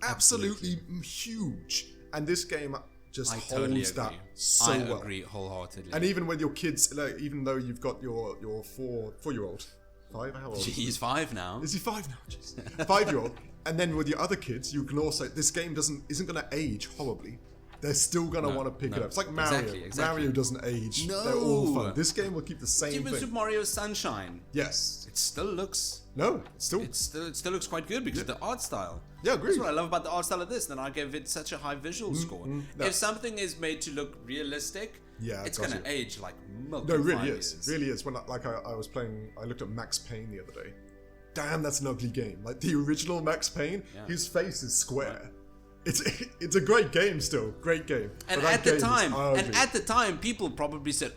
absolutely huge. And this game just holds totally that agree. so well. I agree wholeheartedly. And even with your kids, like, even though you've got your 4-year-old, 5, how old? He's 5 now. Is he 5 now? Jeez. 5-year-old. And then with your other kids, you can also, this game isn't going to age horribly. They're still going to want to pick it up. It's like Mario. Exactly. Mario doesn't age. No. They're all fun. This game will keep the same Even thing. Super Mario Sunshine. Yes. It still looks... No, It still looks quite good because of the art style. Yeah, agreed. That's what I love about the art style of this. Then I give it such a high visual score. no. If something is made to look realistic, Yeah, it's it does going to it. age like No, multiple it really years. is. Really is. When I was playing, I looked at Max Payne the other day. Damn, that's an ugly game. Like the original Max Payne, his face is square. It's a great game still. Great game. And But at that the game is time, ugly. people probably said,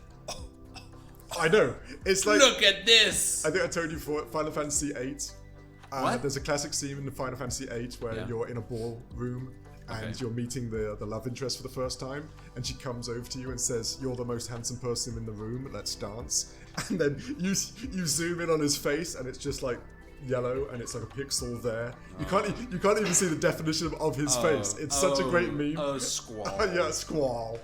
I know. It's like, "Look at this." I think I told you before, Final Fantasy VIII. What? There's a classic scene in the Final Fantasy VIII where you're in a ballroom and you're meeting the love interest for the first time, and she comes over to you and says, "You're the most handsome person in the room. Let's dance." And then you zoom in on his face, and it's just like yellow, and it's like a pixel there. You can't even see the definition of his face. It's such a great meme. Oh, Squall. Yeah, Squall.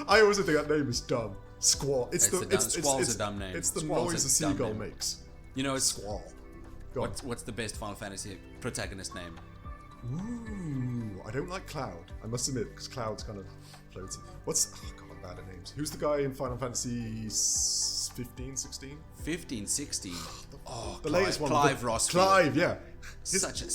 I always think that name is dumb. Squall. Squall's a dumb name. It's the Squall's noise a a dumb seagull name. makes. You know, it's Squall. Go on. what's the best Final Fantasy protagonist name? Ooh, I don't like Cloud. I must admit, because Cloud's kind of floaty. God, I'm bad at names. Who's the guy in Final Fantasy 15, 16? 15, 16. Oh, The latest one. Clive Rossfield. Clive, yeah. Such a...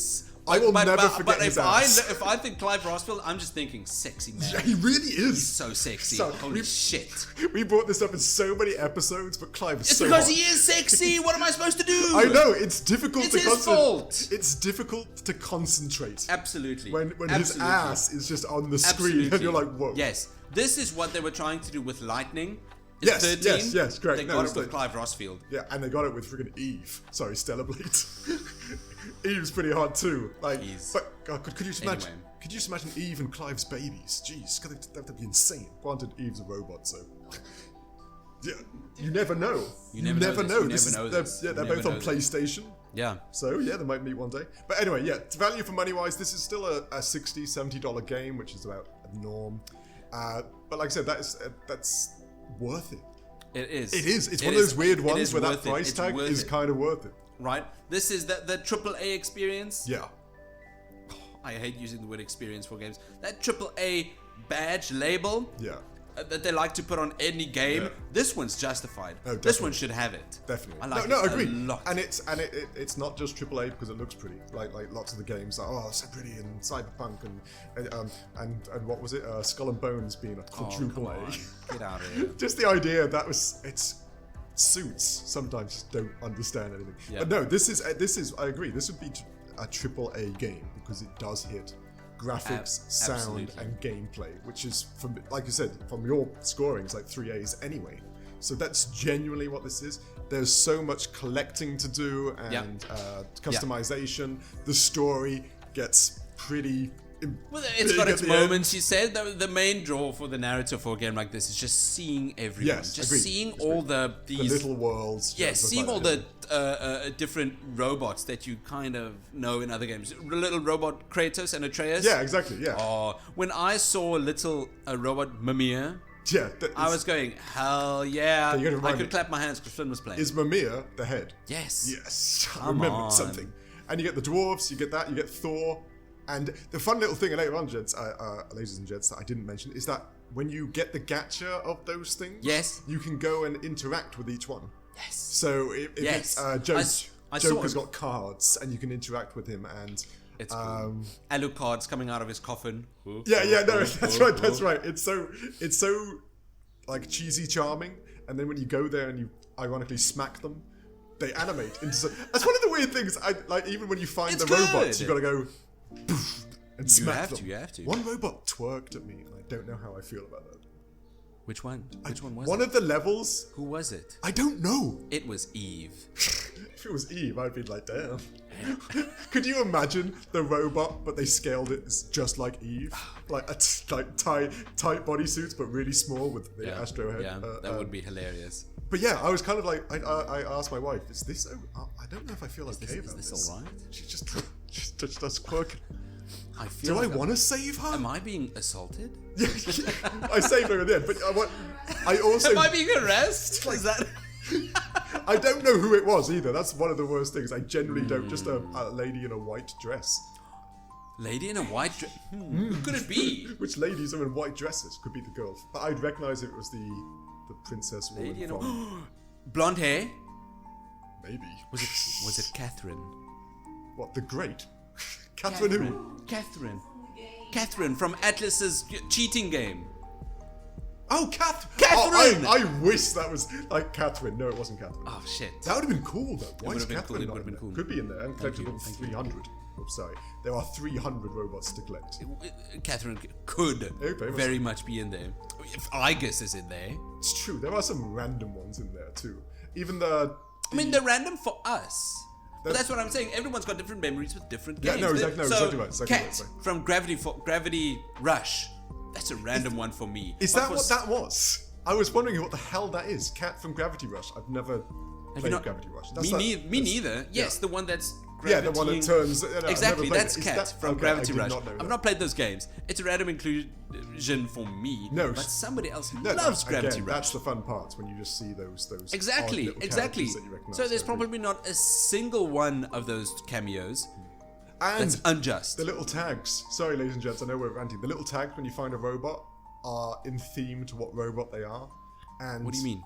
I will never forget but his if ass. if I think Clive Rossfield, I'm just thinking sexy man. Yeah, he really is. So sexy. So, Holy shit. We brought this up in so many episodes, but Clive is It's so because hot. he is sexy. What am I supposed to do? I know, it's difficult It's to his concentrate. fault. It's difficult to concentrate. Absolutely. When his Absolutely. ass is just on the screen Absolutely. and you're like, whoa. Yes. This is what they were trying to do with Lightning. In Yes, 13, yes, great. They No, got it's it with like- Clive Rossfield. Yeah, and they got it with friggin' Eve. Sorry, Stellar Blade. Eve's pretty hard too. Like, He's- but God, could you just imagine? Anyway. Could you just imagine Eve and Clive's babies? Jeez, that'd be insane. Granted, Eve's a robot, so yeah, you never know. You never know this. You never know this. Yeah, they're You both never on know this. PlayStation. Yeah. So yeah, they might meet one day. But anyway, yeah, value for money wise, this is still a $60, $70 game, which is about the norm. But like I said, that's worth it. It is. It is. It's one of those weird It ones is where that worth it. price It's tag worth is it. kind of worth it. Right? This is the AAA experience. Yeah. I hate using the word experience for games. That AAA badge label Yeah. that they like to put on any game, Yeah. this one's justified. Oh, This definitely. one should have it. Definitely. I like no, it agree. a lot. And it's not just AAA because it looks pretty. Like lots of the games are so pretty, and Cyberpunk and what was it? Skull and Bones being a quadruple Come A. on. Get out of here. Just the idea that it's suits sometimes just don't understand anything. Yeah. But no, this is I agree. This would be a AAA game because it does hit graphics, sound, absolutely. and gameplay, which is from, like you said, from your scoring, it's like 3 A's anyway. So that's genuinely what this is. There's so much collecting to do and customization. The story gets pretty. Well, it's got big its at the end. moments. You said the main draw for the narrative for a game like this is just seeing everyone, Yes, just agreed. seeing all The these little worlds. yes, stuff seeing like all that. the different robots that you kind of know in other games. Little robot Kratos and Atreus. Yeah, exactly. Yeah. Oh, when I saw little robot Mimir, Yeah. I was going, hell yeah! You gotta I remind could me. clap my hands because Flynn was playing. Is Mimir the head? Yes. Yes. I Come remembered on. something. And you get the dwarves, you get that, you get Thor. And the fun little thing later on, gents, ladies and gents, that I didn't mention is that when you get the gacha of those things, Yes. you can go and interact with each one. Yes. So if Yes. it's I saw Joker's him. got cards and you can interact with him and It's cool. Alucard's coming out of his coffin. yeah, no, that's right. It's so like cheesy charming, and then when you go there and you ironically smack them, they animate into. That's one of the weird things. I like even when you find It's the robots, good. you gotta go poof, and smack have them. to, you have to. One robot twerked at me, and I don't know how I feel about that. Which one? Which one was One it? of the levels, Who was it? I don't know. It was Eve. If it was Eve, I'd be like, damn. Could you imagine the robot, but they scaled it just like Eve? Like tight bodysuits, but really small with the Astro head. Yeah, that would be hilarious. But yeah, I was kind of like, I asked my wife, is this, I don't know if I feel okay about this. Is this alright? She just does quirking. I feel Do I want to save her? Am I being assaulted? Yeah, I saved her at the end, but I also... Am I being harassed? Is that... I don't know who it was either. That's one of the worst things. I generally don't. Just a lady in a white dress. Lady in a white dress? Who could it be? Which ladies are in white dresses? Could be the girl. But I'd recognise it was the princess woman Lady in from... Blonde hair? Maybe. Was it Catherine? What, the Great? Catherine who? Catherine from Atlas's cheating game. Oh, Catherine! Catherine! Oh, I wish that was like Catherine. No, it wasn't Catherine. Oh, shit. That would have been cool, though. Why is would've been Catherine cool, it not would've in been there? cool. Could be in there. And collected you, 300. Oh, sorry. There are 300 robots to collect. Catherine could Okay, very much be in there. If Igus is in there. It's true. There are some random ones in there, too. Even the I mean, they're random for us. But that's what I'm saying. Everyone's got different memories with different games. Yeah, no, exactly, so, right. Cat from Gravity Rush. That's a random one for me. Is that what that was? I was wondering what the hell that is. Cat from Gravity Rush. I've never played Gravity Rush. Me neither. Yes, the one that's yeah, the one that turns. Exactly, that's Cat from Gravity Rush. I've not played those games. It's a random inclusion for me. No, but somebody else loves Gravity Rush. That's the fun part when you just see those. Exactly. That you recognize. So there's probably not a single one of those cameos. And that's unjust. The little tags. Sorry, ladies and gents, I know we're ranting. The little tags when you find a robot are in theme to what robot they are. And what do you mean?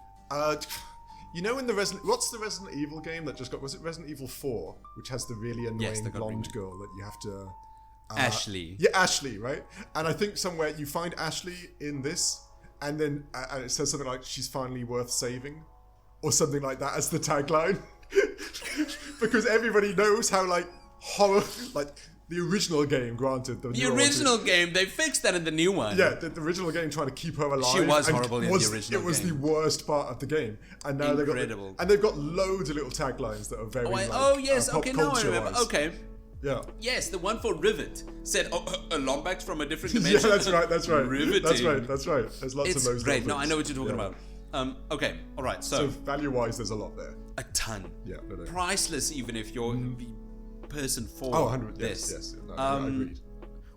You know in the what's the Resident Evil game that just got, was it Resident Evil 4, which has the really annoying blonde girl that you have to... Ashley. Yeah, Ashley, right? And I think somewhere you find Ashley in this, and then and it says something like, she's finally worth saving, or something like that as the tagline. Because everybody knows how, like, horror... like. The original game, granted. The original game, they fixed that in the new one. Yeah, the original game trying to keep her alive. She was horrible in the original game. It was the worst part of the game. And now they've got loads of little taglines that are very pop now I remember. culture-wise. Okay. Yeah. Yes, the one for Rivet said, a Lombax from a different dimension. Yeah, that's right. Riveting. That's right. There's lots of those. It's great. No, I know what you're talking about. Okay, all right. So value-wise, there's a lot there. A ton. Yeah. No. Priceless, even if you're the person for 100. this. Yes. No, I agreed.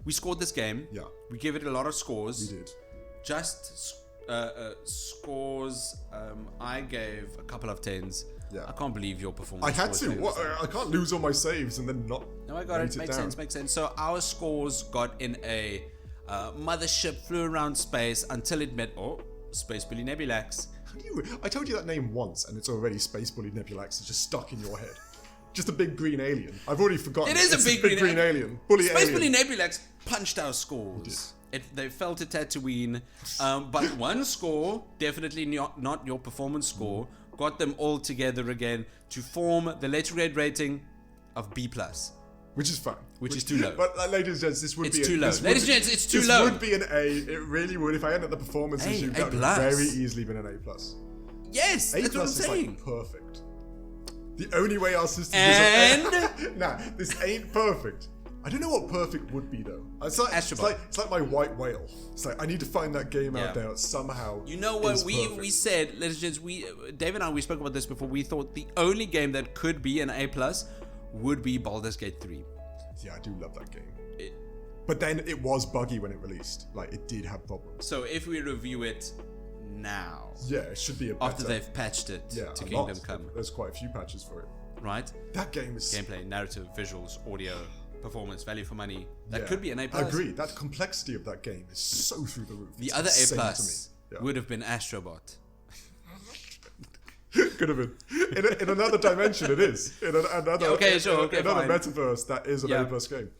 We scored this game. Yeah. We gave it a lot of scores. We did. Just scores. I gave a couple of 10s. Yeah. I can't believe your performance. I had to. What? I can't lose all my saves and then not. No, I got it. Makes sense. So our scores got in a mothership, flew around space until it met Space Bully Nebulax. I told you that name once, and it's already Space Bully Nebulax. It's just stuck in your head. Just a big green alien. I've already forgotten. It is a big green alien. Space Bully Nebulax punched our scores. They fell to Tatooine, but one score, definitely not your performance score, got them all together again to form the letter grade rating of B+. Which is fine. Which is too low. But ladies and gents, this would be... It's too low. Ladies and gents, it's too low. This would be an A. It really would. If I ended the performances, that would very easily been an A+. Yes, that's what I'm saying. Like perfect. The only way our system is... Nah, this ain't perfect. I don't know what perfect would be, though. It's like my white whale. It's like, I need to find that game out there somehow. You know what we said, ladies and gents, Dave and I, we spoke about this before. We thought the only game that could be an A+ would be Baldur's Gate 3. Yeah, I do love that game. But then it was buggy when it released. Like, it did have problems. So if we review it now... Yeah, it should be a better... After they've patched it to Kingdom Come. There's quite a few patches for it. Right? That game is... Gameplay, narrative, visuals, audio, performance, value for money. That could be an A+. I agree. That complexity of that game is so through the roof. The other A+ would have been Astro Bot. Could have been. In another dimension, it is. In another metaverse, that is an A+ game.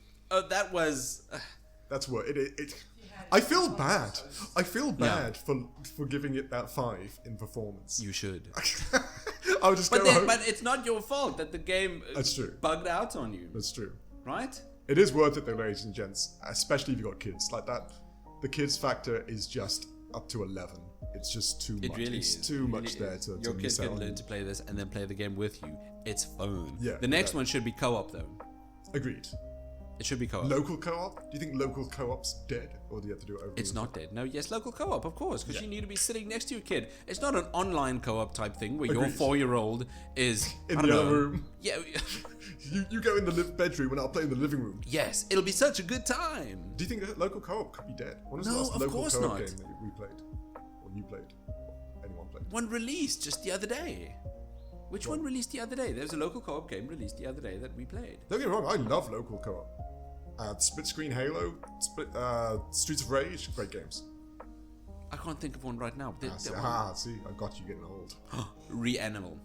That was... That's what it I feel bad. I feel bad for giving it that 5 in performance. You should. I'll just go home. But it's not your fault that the game That's true. bugged out on you. That's true. Right? It is worth it though, ladies and gents. Especially if you've got kids. Like that, the kids factor is just up to 11 it's just too much. It really it's is. too It much really there is. to Your kid miss out can on. learn to play this and then play the game with you. It's fun. Yeah, The next yeah. one should be co-op though. Agreed. It should be co-op. Local co-op? Do you think local co-op's dead, or do you have to do it over? It's not dead. No, yes, local co-op, of course, because Yeah. you need to be sitting next to your kid. It's not an online co-op type thing where your Agreed. 4-year-old is In I the don't other know. room. Yeah. You go in the bedroom and I'll play in the living room. Yes, it'll be such a good time. Do you think local co-op could be dead? When was No, the last of local course co-op not. game that we played? Or you played? Or anyone played? One released just the other day. Which one released the other day? There's a local co-op game released the other day that we played. Don't get me wrong, I love local co-op. Split Screen Halo, Streets of Rage, great games. I can't think of one right now. But See, I got you getting old. Reanimal.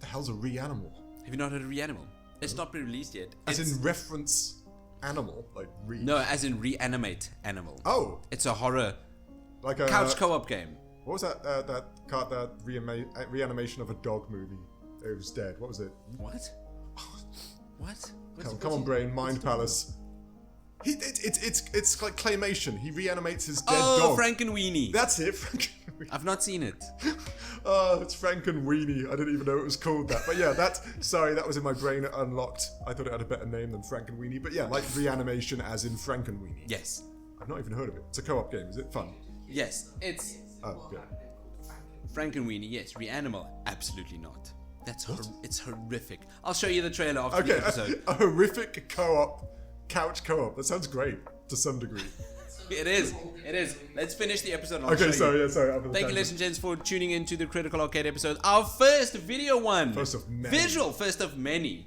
The hell's a Reanimal? Have you not heard of Reanimal? It's not been released yet. As It's- in reference animal, like re. No, as in reanimate animal. Oh, It's a horror like a couch co-op game. What was that? That reanimation of a dog movie. It was dead. What was it? What? What? Come on, brain. Mind Palace. It's like claymation. He reanimates his dead Oh, dog. Frankenweenie. That's it. Frankenweenie. I've not seen it. Oh, it's Frankenweenie. I didn't even know it was called that. But yeah, that was in my brain unlocked. I thought it had a better name than Frankenweenie. But yeah, like reanimation as in Frankenweenie. Yes. I've not even heard of it. It's a co-op game. Is it fun? Yes. It's Oh, yeah. Frankenweenie. Yes. Reanimal. Absolutely not. It's horrific. I'll show you the trailer after the Okay, episode. a horrific co-op, couch co-op. That sounds great to some degree. It is. It is. Let's finish the episode. And I'll Okay, show you. sorry. Thank you, ladies and gents, for tuning in to the Critical Arcade episode. Our first video one. First of many. Visual, first of many.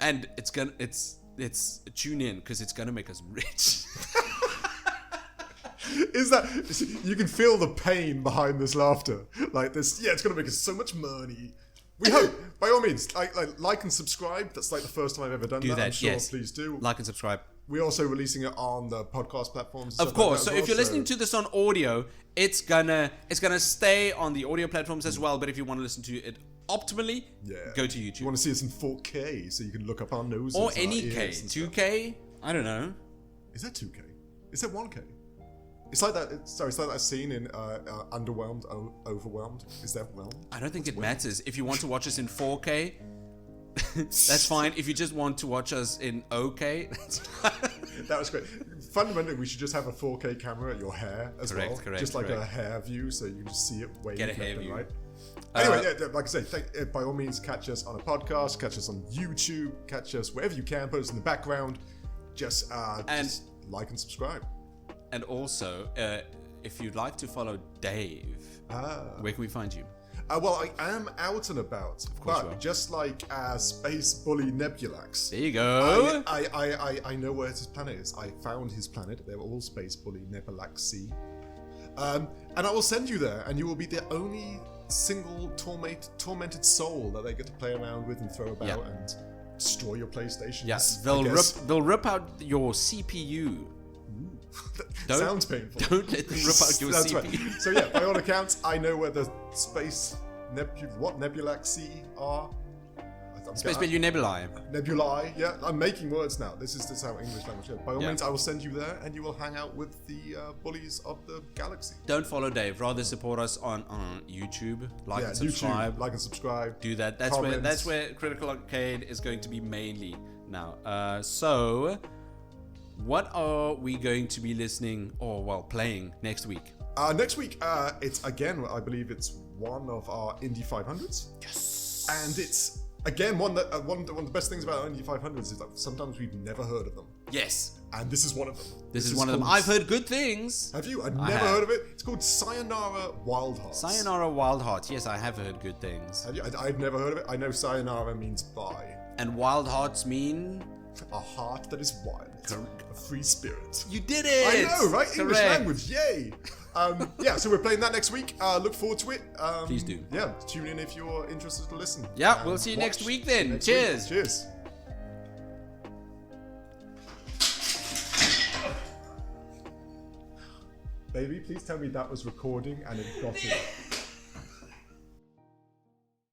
And it's tune in because it's gonna make us rich. Is that you can feel the pain behind this laughter? Like this, yeah, it's gonna make us so much money. We hope, by all means, like and subscribe. That's like the first time I've ever done that. I'm sure, yes. please do. Like and subscribe. We're also releasing it on the podcast platforms. and Of stuff like course. that So as if you're well, listening to this on audio, it's gonna stay on the audio platforms as well. But if you want to listen to it optimally, go to YouTube. You want to see us in 4K, so you can look up our noses Or and our any ears K, and stuff. 2K. I don't know. Is that 2K? Is that 1K? It's like that. It's like that scene in Underwhelmed, Overwhelmed. Is that whelmed? I don't think it matters. If you want to watch us in 4K, that's fine. If you just want to watch us in OK, that's fine. That was great. Fundamentally, we should just have a 4K camera at your hair as well. Correct, just like correct. a hair view, so you can just see it way Get a left hair and view. right. Anyway, yeah, like I say, by all means, catch us on a podcast, catch us on YouTube, catch us wherever you can. Put us in the background. Just like and subscribe. And also, if you'd like to follow Dave, where can we find you? Well, I am out and about, course you but are. just like Space Bully Nebulax, There you go. I know where his planet is. I found his planet. They're all Space Bully Nebulaxi. And I will send you there, and you will be the only single tormented soul that they get to play around with and throw about and destroy your PlayStation. Yes, Yes, they'll rip out your CPU. Sounds painful. Don't let them rip out your That's CPU. right. So yeah, by all accounts, I know where the Space Nebulaxi are. Space Bully Nebulae. Nebulae, yeah. I'm making words now. This is how English language goes. By all Yeah. means, I will send you there, and you will hang out with the bullies of the galaxy. Don't follow Dave. Rather support us on YouTube. Like and subscribe. YouTube, like and subscribe. Do that. Comments. That's where Critical Arcade is going to be mainly now. So, what are we going to be listening playing next week? Next week, it's again, I believe it's one of our Indie 500s. Yes. And it's again one of the best things about Indie 500s is that sometimes we've never heard of them. Yes. And this is one of them. This is one of them. I've heard good things. Have you? I've never heard of it. It's called Sayonara Wild Hearts. Sayonara Wild Hearts. Yes, I have heard good things. Have you? I've never heard of it. I know Sayonara means bye. And Wild Hearts mean? A heart that is wild. A free spirit. You did it! I know, right? English Correct. language, yay! Yeah, so we're playing that next week. Look forward to it. Please do. Yeah, tune in if you're interested to listen. Yeah, And we'll see you watch next week then. next Cheers. week. Cheers. Baby, please tell me that was recording and it got it.